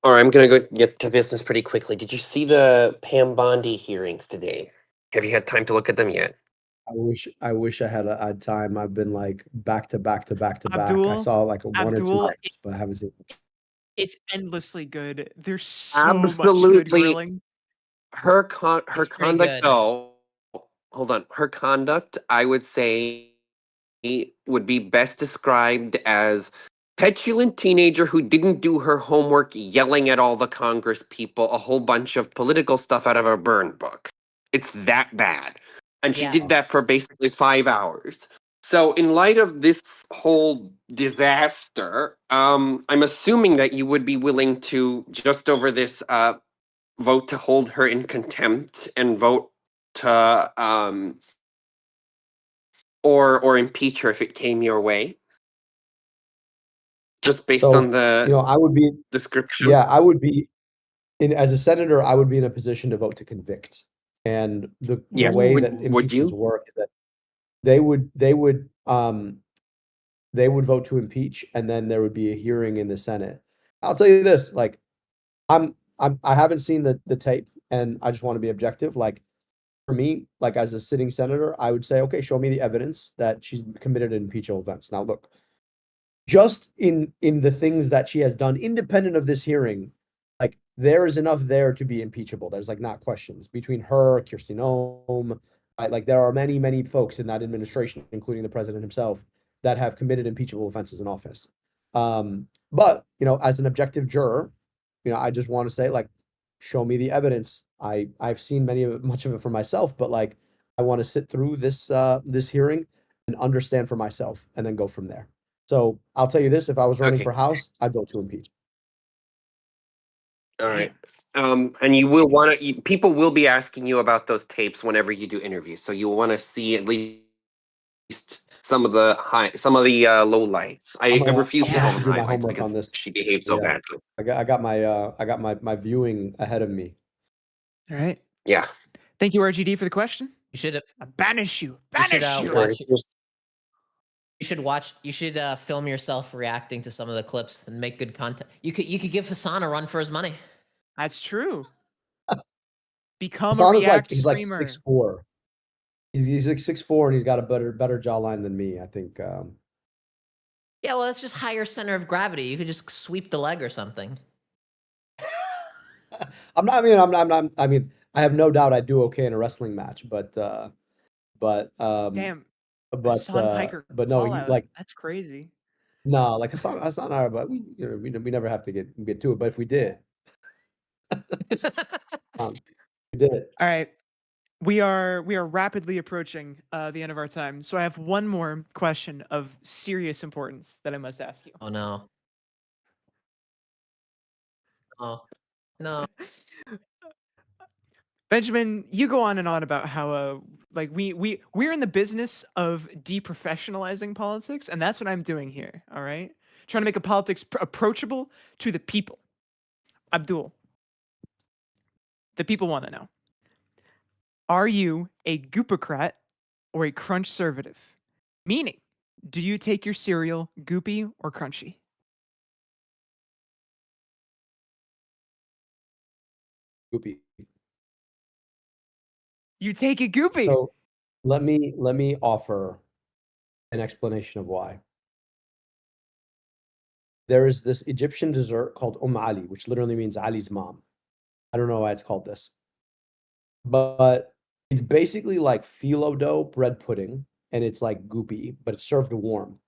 Speaker 9: right, I'm gonna go get to business pretty quickly. Did you see the Pam Bondi hearings today? Have you had time to look at them yet?
Speaker 3: I wish I had time. I've been like back to back to back to back. I
Speaker 1: Abdul,
Speaker 3: saw like one or two
Speaker 1: Abdul,
Speaker 3: clips, but I haven't seen.
Speaker 1: it's endlessly good. There's so much good
Speaker 9: Absolutely.
Speaker 1: grilling.
Speaker 9: Her
Speaker 2: It's pretty
Speaker 9: conduct,
Speaker 2: good.
Speaker 9: though. Hold on. Her conduct, I would say, would be best described as petulant teenager who didn't do her homework, yelling at all the Congress people a whole bunch of political stuff out of a burn book. It's that bad. And she
Speaker 2: Yeah.
Speaker 9: did that for basically 5 hours. So, in light of this whole disaster, I'm assuming that you would be willing to, just over this, vote to hold her in contempt and vote to, or impeach her if it came your way, just based
Speaker 3: So,
Speaker 9: on the
Speaker 3: I would be,
Speaker 9: description.
Speaker 3: yeah, I would be as a senator, I would be in a position to vote to convict. And the
Speaker 9: Yes,
Speaker 3: way that
Speaker 9: would
Speaker 3: impeachments
Speaker 9: you?
Speaker 3: work is that they would vote to impeach, and then there would be a hearing in the Senate. I'll tell you this, like, I haven't seen the tape, and I just want to be objective. Like, for me, like as a sitting senator, I would say, okay, show me the evidence that she's committed impeachable offense. Now, look, just in the things that she has done, independent of this hearing, like there is enough there to be impeachable. There's like not questions between her, Kirsten Noem, right? Like there are many folks in that administration, including the president himself, that have committed impeachable offenses in office. But as an objective juror, I just want to say, like, show me the evidence. I've seen much of it for myself, but like I want to sit through this hearing and understand for myself, and then go from there. So I'll tell you this: if I was running
Speaker 9: Okay.
Speaker 3: for House, I'd vote to impeach.
Speaker 9: All right. And you will want to. People will be asking you about those tapes whenever you do interviews, so you'll want to see at least some of the low lights. I refuse to call them
Speaker 3: do my
Speaker 9: highlights
Speaker 3: homework on
Speaker 9: because
Speaker 3: this.
Speaker 9: she behaved so
Speaker 3: Yeah.
Speaker 9: badly.
Speaker 3: I got my viewing ahead of me.
Speaker 1: All right.
Speaker 9: Yeah.
Speaker 1: Thank you, RGD, for the question.
Speaker 2: You should
Speaker 1: I banish you.
Speaker 2: You should,
Speaker 1: Banish you.
Speaker 2: watch. You should film yourself reacting to some of the clips and make good content. You could give Hassan a run for his money.
Speaker 1: That's true. Become
Speaker 3: Hassan
Speaker 1: a
Speaker 3: is
Speaker 1: React
Speaker 3: he's like
Speaker 1: streamer.
Speaker 3: 6'4". He's like 6'4", and he's got a better jawline than me, I think.
Speaker 2: Yeah, well, that's just higher center of gravity. You could just sweep the leg or something.
Speaker 3: I mean, I have no doubt I'd do okay in a wrestling match, but
Speaker 1: Damn.
Speaker 3: but
Speaker 1: Hassan Piker
Speaker 3: but no,
Speaker 1: call out.
Speaker 3: like
Speaker 1: That's crazy.
Speaker 3: no, like Hassan and I, but we never have to get to it. But if we did, we did it.
Speaker 1: All right. We are rapidly approaching the end of our time. So I have one more question of serious importance that I must ask you.
Speaker 2: Oh no. Oh no.
Speaker 1: Benjamin, you go on and on about how like we're in the business of deprofessionalizing politics, and that's what I'm doing here. All right, trying to make a politics approachable to the people. Abdul, the people want to know: are you a goopocrat or a crunch-servative? Meaning, do you take your cereal goopy or crunchy?
Speaker 3: Goopy.
Speaker 1: You take it goopy.
Speaker 3: So let me offer an explanation of why. There is this Egyptian dessert called Ali, which literally means Ali's mom. I don't know why it's called this, but it's basically like phyllo dough bread pudding, and it's like goopy, but it's served warm.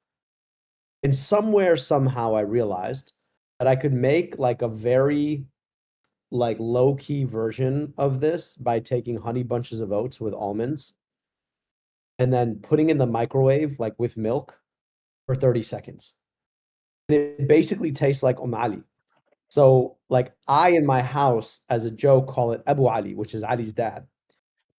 Speaker 3: And somewhere, somehow, I realized that I could make like a very like low key version of this by taking honey bunches of oats with almonds and then putting in the microwave like with milk for 30 seconds. And it basically tastes like Ali. So like I in my house as a joke call it Abu Ali, which is Ali's dad.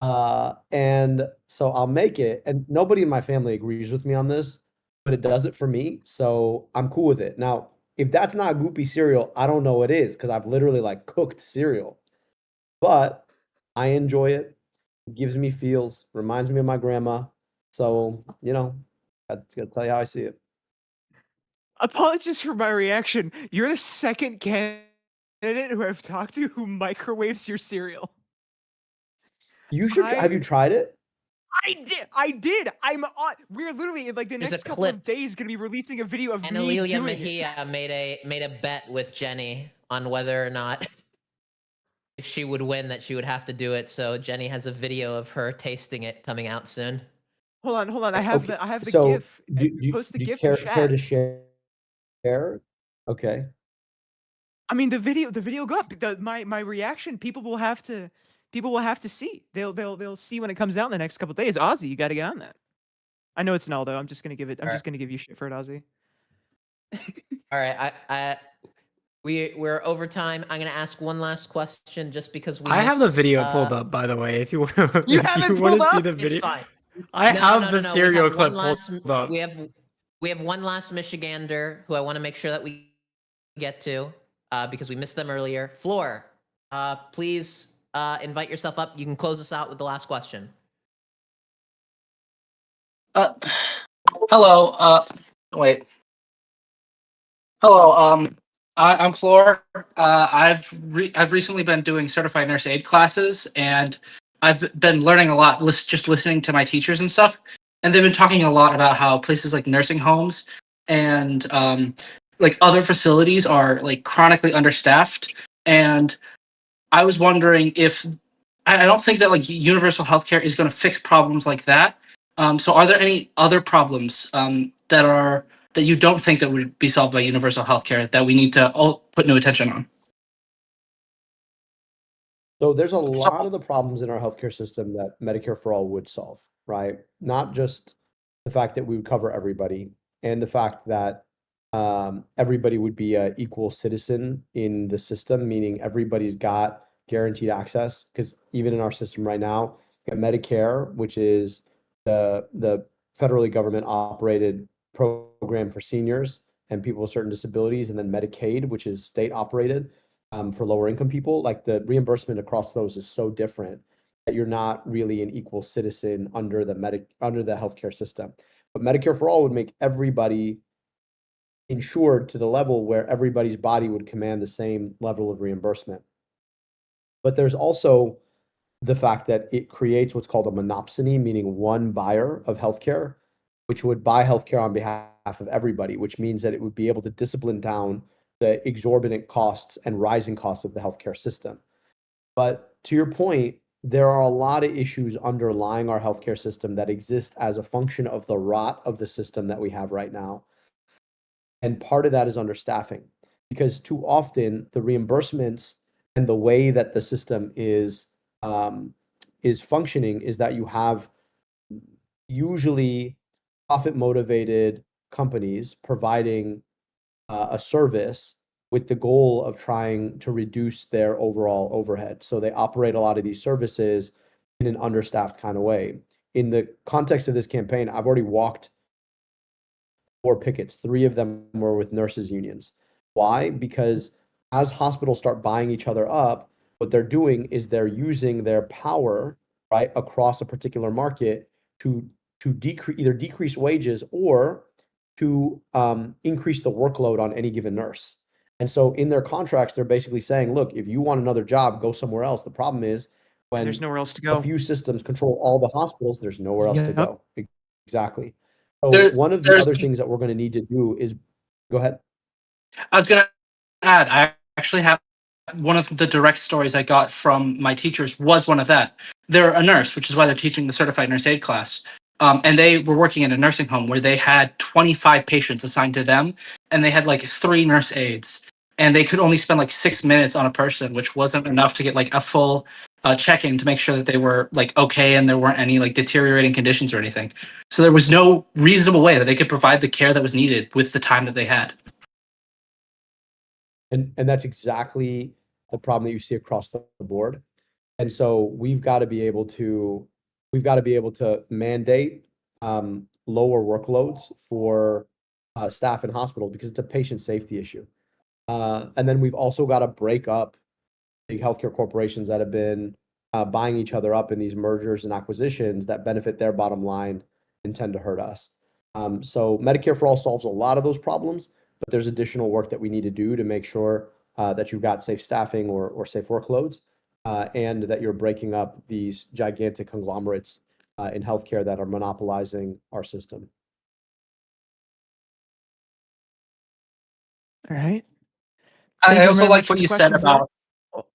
Speaker 3: And so I'll make it, and nobody in my family agrees with me on this, but it does it for me, so I'm cool with it. Now, if that's not goopy cereal, I don't know what is, because I've literally like cooked cereal. But I enjoy it. It gives me feels, reminds me of my grandma. So, I gotta tell you how I see it.
Speaker 1: Apologies for my reaction. You're the second candidate who I've talked to who microwaves your cereal.
Speaker 3: You should have you tried it?
Speaker 1: I did. We're literally in like the
Speaker 2: There's
Speaker 1: next
Speaker 2: a
Speaker 1: couple of
Speaker 2: clip.
Speaker 1: days gonna be releasing a video of
Speaker 2: And
Speaker 1: me
Speaker 2: Alelia
Speaker 1: doing it.
Speaker 2: Mejia made a bet with Jenny on whether or not if she would win that she would have to do it. So Jenny has a video of her tasting it coming out soon.
Speaker 1: Hold on. I have
Speaker 3: Okay,
Speaker 1: the
Speaker 3: so
Speaker 1: GIF. Post the
Speaker 3: do you
Speaker 1: GIF in
Speaker 3: care to
Speaker 1: chat.
Speaker 3: share? Okay.
Speaker 1: I mean, the video go up. My reaction. People will have to see. They'll see when it comes out in the next couple of days. Ozzy, you got to get on that. I know it's Naldo. I'm just gonna give it. I'm
Speaker 2: Alright.
Speaker 1: just gonna give you shit for it, Ozzy.
Speaker 2: All right, we're over time. I'm gonna ask one last question, just because we.
Speaker 10: I have the
Speaker 2: missed,
Speaker 10: video pulled up, by the way. If you want,
Speaker 1: You
Speaker 10: if
Speaker 1: have it
Speaker 10: you want to
Speaker 1: pulled
Speaker 10: see
Speaker 1: up?
Speaker 10: the
Speaker 2: It's
Speaker 10: video,
Speaker 2: fine.
Speaker 10: I
Speaker 2: No,
Speaker 10: have
Speaker 2: no,
Speaker 10: the
Speaker 2: no, no.
Speaker 10: serial
Speaker 2: We have
Speaker 10: clip
Speaker 2: one
Speaker 10: pulled
Speaker 2: last.
Speaker 10: up.
Speaker 2: We have one last Michigander who I want to make sure that we get to, because we missed them earlier. Floor, please invite yourself up. You can close us out with the last question.
Speaker 11: Hello. Wait. Hello. I'm Floor. I've recently been doing certified nurse aid classes, and I've been learning a lot. Just listening to my teachers and stuff, and they've been talking a lot about how places like nursing homes and like other facilities are like chronically understaffed. And I was wondering if I don't think that like universal healthcare is going to fix problems like that. So are there any other problems that you don't think that would be solved by universal healthcare that we need to all put new attention on?
Speaker 3: So there's a lot of the problems in our healthcare system that Medicare for All would solve, right? Not just the fact that we would cover everybody and the fact that everybody would be an equal citizen in the system, meaning everybody's got guaranteed access. Because even in our system right now, you got Medicare, which is the federally government operated program for seniors and people with certain disabilities, and then Medicaid, which is state operated for lower income people. Like the reimbursement across those is so different that you're not really an equal citizen under the healthcare system. But Medicare for All would make everybody insured to the level where everybody's body would command the same level of reimbursement. But there's also the fact that it creates what's called a monopsony, meaning one buyer of healthcare, which would buy healthcare on behalf of everybody, which means that it would be able to discipline down the exorbitant costs and rising costs of the healthcare system. But to your point, there are a lot of issues underlying our healthcare system that exist as a function of the rot of the system that we have right now. And part of that is understaffing, because too often the reimbursements and the way that the system is functioning is that you have usually profit motivated companies providing a service with the goal of trying to reduce their overall overhead. So they operate a lot of these services in an understaffed kind of way. In the context of this campaign, I've already walked 4 pickets. 3 of them were with nurses unions. Why? Because as hospitals start buying each other up, what they're doing is they're using their power, right, across a particular market to either decrease wages or to increase the workload on any given nurse. And so in their contracts, they're basically saying, look, if you want another job, go somewhere else. The problem is when
Speaker 1: There's nowhere else to
Speaker 3: a
Speaker 1: go.
Speaker 3: few systems control all the hospitals, there's nowhere else to
Speaker 1: Yep.
Speaker 3: go. Exactly. So one of the
Speaker 11: there's-
Speaker 3: other things that we're going to need to do is go ahead.
Speaker 11: I was going to add, I actually have one of the direct stories I got from my teachers was one of that. They're a nurse, which is why they're teaching the certified nurse aid class. And they were working in a nursing home where they had 25 patients assigned to them, and they had like 3 nurse aides, and they could only spend like 6 minutes on a person, which wasn't enough to get like a full check-in to make sure that they were like okay and there weren't any like deteriorating conditions or anything. So there was no reasonable way that they could provide the care that was needed with the time that they had.
Speaker 3: And that's exactly the problem that you see across the board. And so we've got to be able to mandate lower workloads for staff in hospitals because it's a patient safety issue. And then we've also got to break up big healthcare corporations that have been buying each other up in these mergers and acquisitions that benefit their bottom line and tend to hurt us. So Medicare for All solves a lot of those problems, but there's additional work that we need to do to make sure that you've got safe staffing or safe workloads, and that you're breaking up these gigantic conglomerates in healthcare that are monopolizing our system.
Speaker 1: All right.
Speaker 11: I
Speaker 1: Thank you
Speaker 11: also
Speaker 1: very
Speaker 11: liked
Speaker 1: much for
Speaker 11: what
Speaker 1: the
Speaker 11: you said
Speaker 1: question, Floor.
Speaker 11: about.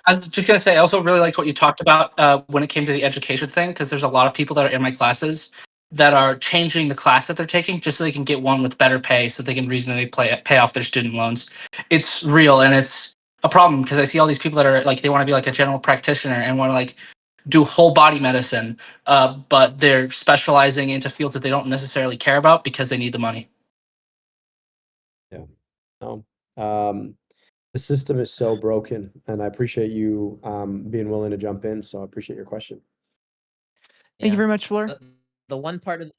Speaker 11: I was just gonna say, I also really liked what you talked about when it came to the education thing, because there's a lot of people that are in my classes that are changing the class that they're taking just so they can get one with better pay, so they can reasonably pay off their student loans. It's real, and it's a problem because I see all these people that are like they want to be like a general practitioner and want to like do whole body medicine, but they're specializing into fields that they don't necessarily care about because they need the money.
Speaker 3: Yeah. No. The system is so broken, and I appreciate you being willing to jump in. So I appreciate your question.
Speaker 1: Thank you
Speaker 2: Yeah.
Speaker 1: very much, Floor.
Speaker 2: The one part of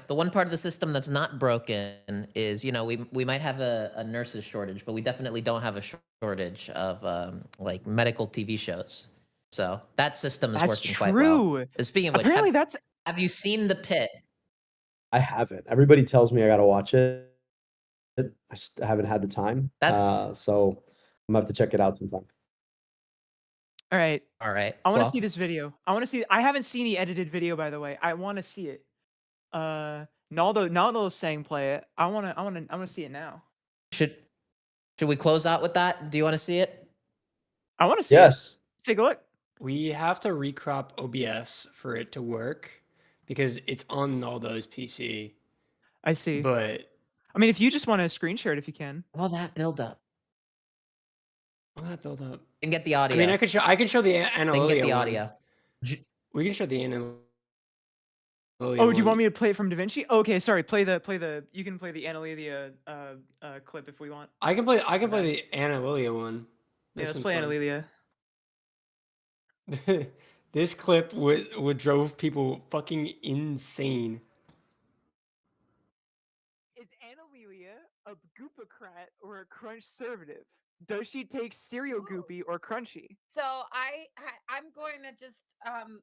Speaker 2: the one part of the system that's not broken is, we might have a nurses shortage, but we definitely don't have a shortage of like medical TV shows. So that system is
Speaker 1: That's
Speaker 2: working quite well.
Speaker 1: true.
Speaker 2: Speaking of which,
Speaker 1: Apparently, that's
Speaker 2: have you seen The Pit?
Speaker 3: I haven't. Everybody tells me I got to watch it. I just haven't had the time.
Speaker 2: That's
Speaker 3: So I'm gonna have to check it out sometime.
Speaker 1: all right.
Speaker 2: all right.
Speaker 1: I want to
Speaker 2: Well,
Speaker 1: see this video. I want to see. I haven't seen the edited video, by the way. I want to see it. Naldo's saying play it. I want to see it now.
Speaker 2: should we close out with that? Do you want to see it?
Speaker 1: I want to see it.
Speaker 3: Yes.
Speaker 1: Let's take a look.
Speaker 10: We have to recrop OBS for it to work because it's on Naldo's PC.
Speaker 1: I see.
Speaker 10: But
Speaker 1: I mean, if you just want to screen share it, if you can.
Speaker 2: All that build up.
Speaker 10: all that build up.
Speaker 2: And get the audio.
Speaker 10: I mean, I can show the
Speaker 2: Then get
Speaker 10: Analylia
Speaker 2: the
Speaker 10: one.
Speaker 2: audio.
Speaker 10: We can show the Analylia.
Speaker 1: Oh, do you want me to play it from DaVinci? Okay, sorry. Play the. You can play the Analylia clip if we want.
Speaker 10: I can play the Analylia one.
Speaker 1: Yeah, let's play Analylia.
Speaker 10: This clip would drove people fucking insane.
Speaker 1: Is Analylia a goopocrat or a crunch-servative? Does she take cereal goopy or crunchy?
Speaker 12: So I'm going to just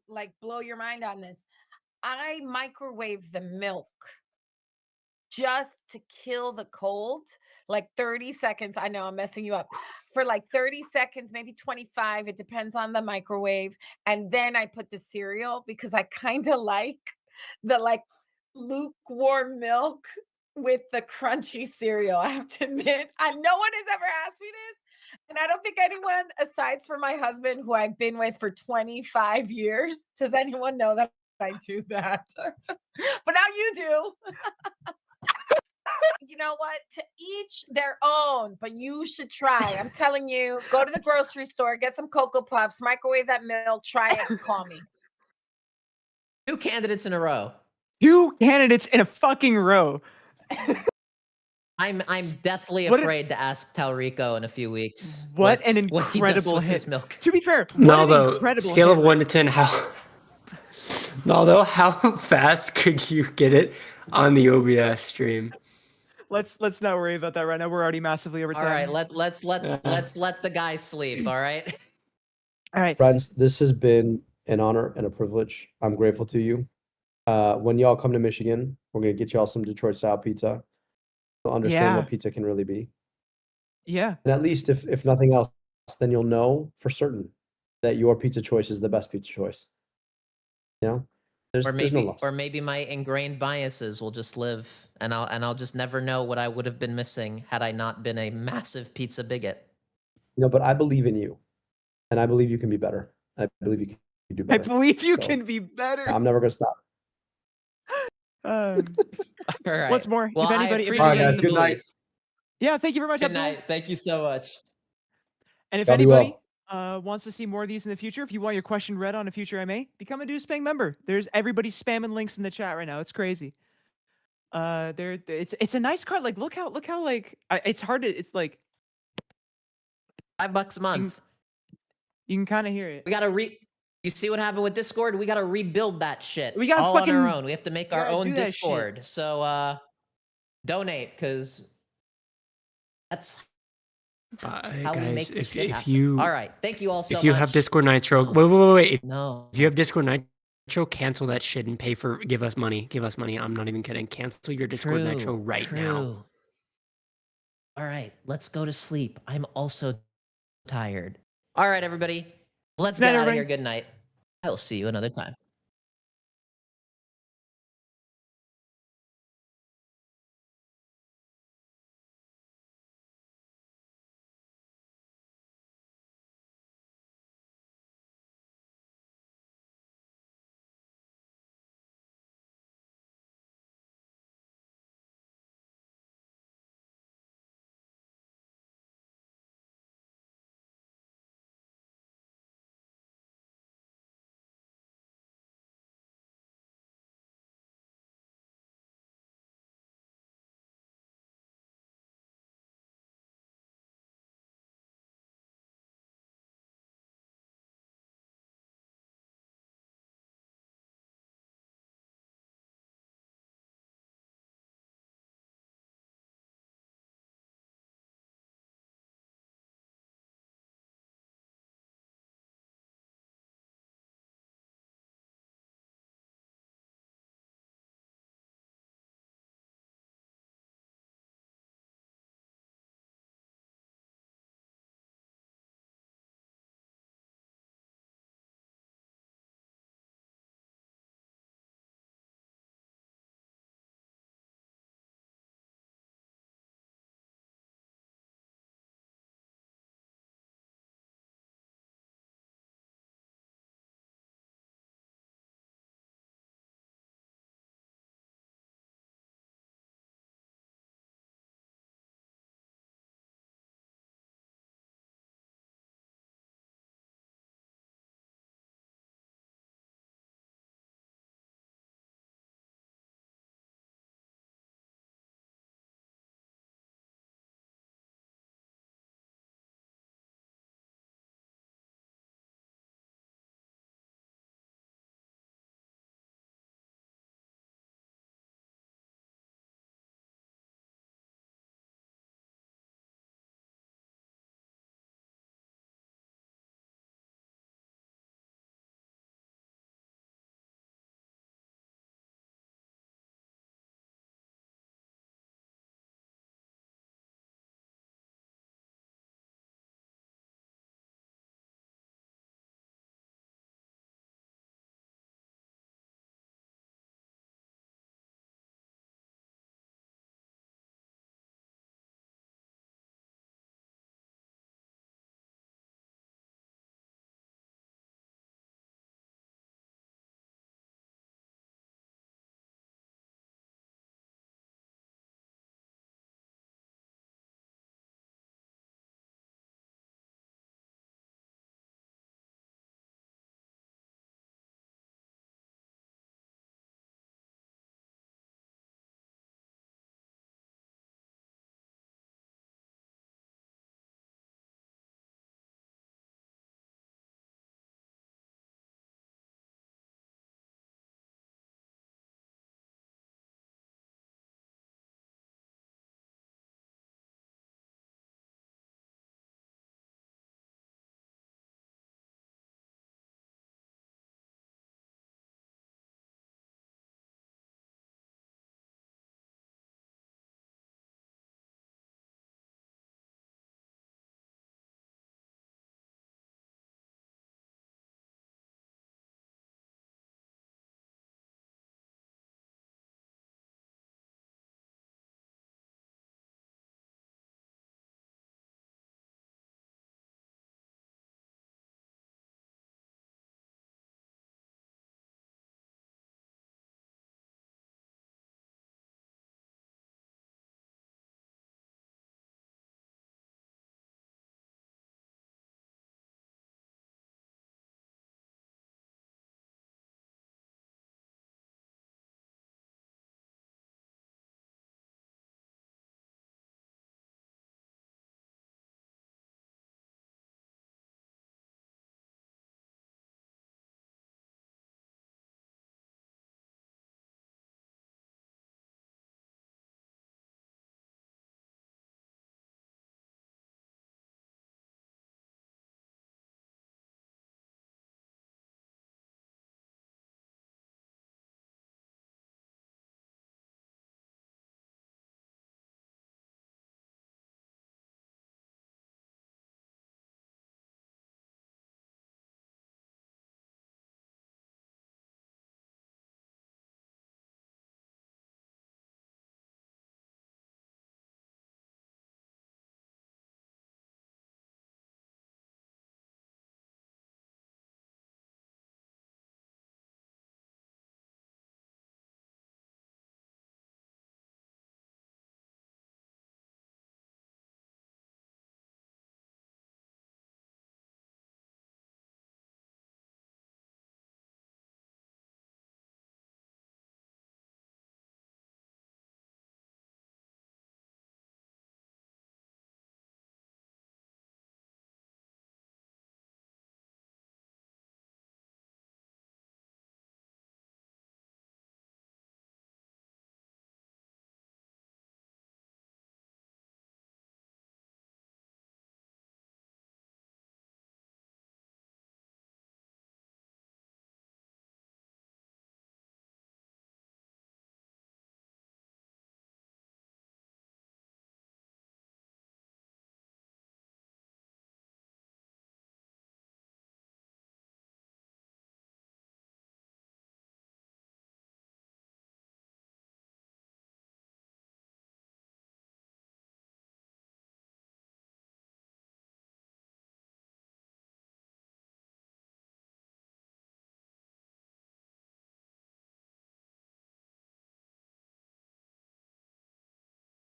Speaker 12: like blow your mind on this. I microwave the milk just to kill the cold, like 30 seconds. I know I'm messing you up. For like 30 seconds, maybe 25. It depends on the microwave. And then I put the cereal because I kind of like the like lukewarm milk with the crunchy cereal. I have to admit, no one has ever asked me this. And I don't think anyone, aside from my husband, who I've been with for 25 years, does anyone know that I do that? But now you do. You know what? To each their own, but you should try. I'm telling you, go to the grocery store, get some Cocoa Puffs, microwave that milk, try it, and call me.
Speaker 2: 2 candidates in a row.
Speaker 1: 2 candidates in a fucking row.
Speaker 2: I'm deathly
Speaker 1: What
Speaker 2: afraid to ask Talrico in a few weeks.
Speaker 1: What an
Speaker 2: he does
Speaker 1: incredible
Speaker 2: with
Speaker 1: hit.
Speaker 2: his milk.
Speaker 1: To be fair, what an
Speaker 10: Naldo,
Speaker 1: incredible
Speaker 10: scale
Speaker 1: hit,
Speaker 10: of 1 to 10, Naldo, how fast could you get it on the OBS stream?
Speaker 1: Let's not worry about that right now. We're already massively over time.
Speaker 2: All right, let's let the guy sleep. All right.
Speaker 1: All right.
Speaker 3: Friends, this has been an honor and a privilege. I'm grateful to you. When y'all come to Michigan, we're gonna get y'all some Detroit style pizza. You'll understand what pizza can really be.
Speaker 1: Yeah.
Speaker 3: And at least if nothing else, then you'll know for certain that your pizza choice is the best pizza choice. You know? There's no loss.
Speaker 2: Or maybe my ingrained biases will just live, and I'll just never know what I would have been missing had I not been a massive pizza bigot.
Speaker 3: No, but I believe in you, and I believe you can be better. I believe you can do
Speaker 1: I
Speaker 3: better.
Speaker 1: believe you
Speaker 3: So,
Speaker 1: can be better.
Speaker 3: I'm never gonna stop.
Speaker 2: All right.
Speaker 1: What's more,
Speaker 2: Well,
Speaker 1: if anybody,
Speaker 2: I appreciate
Speaker 3: All right, guys,
Speaker 2: the
Speaker 3: good night.
Speaker 2: belief.
Speaker 1: yeah, thank you very much,
Speaker 2: Good
Speaker 1: Abdul.
Speaker 2: night. Thank you so much.
Speaker 1: And if
Speaker 3: Y'all be
Speaker 1: anybody
Speaker 3: well.
Speaker 1: wants to see more of these in the future, if you want your question read on a future MA, become a Dues Paying member. There's everybody spamming links in the chat right now. It's crazy. It's a nice card. Like look how like it's hard to. It's like
Speaker 2: $5 a month.
Speaker 1: You can kind of hear it.
Speaker 2: We gotta You see what happened with Discord? We gotta rebuild that shit.
Speaker 1: We gotta
Speaker 2: all on our
Speaker 1: fucking-
Speaker 2: own. We have to make
Speaker 1: we
Speaker 2: our
Speaker 1: gotta
Speaker 2: own
Speaker 1: do that shit.
Speaker 2: Discord. So donate, because that's how we
Speaker 10: guys,
Speaker 2: make this shit
Speaker 10: if
Speaker 2: happen.
Speaker 10: you
Speaker 2: All right. Thank you all so much.
Speaker 10: if you have Discord Nitro, wait.
Speaker 2: No.
Speaker 10: If you have Discord Nitro, cancel that shit and give us money. Give us money. I'm not even kidding. Cancel your Discord Nitro right now.
Speaker 2: All right, let's go to sleep. I'm also tired. All right, everybody. Let's
Speaker 1: Good night,
Speaker 2: get out of
Speaker 1: everybody.
Speaker 2: here. Good night. I'll see you another time.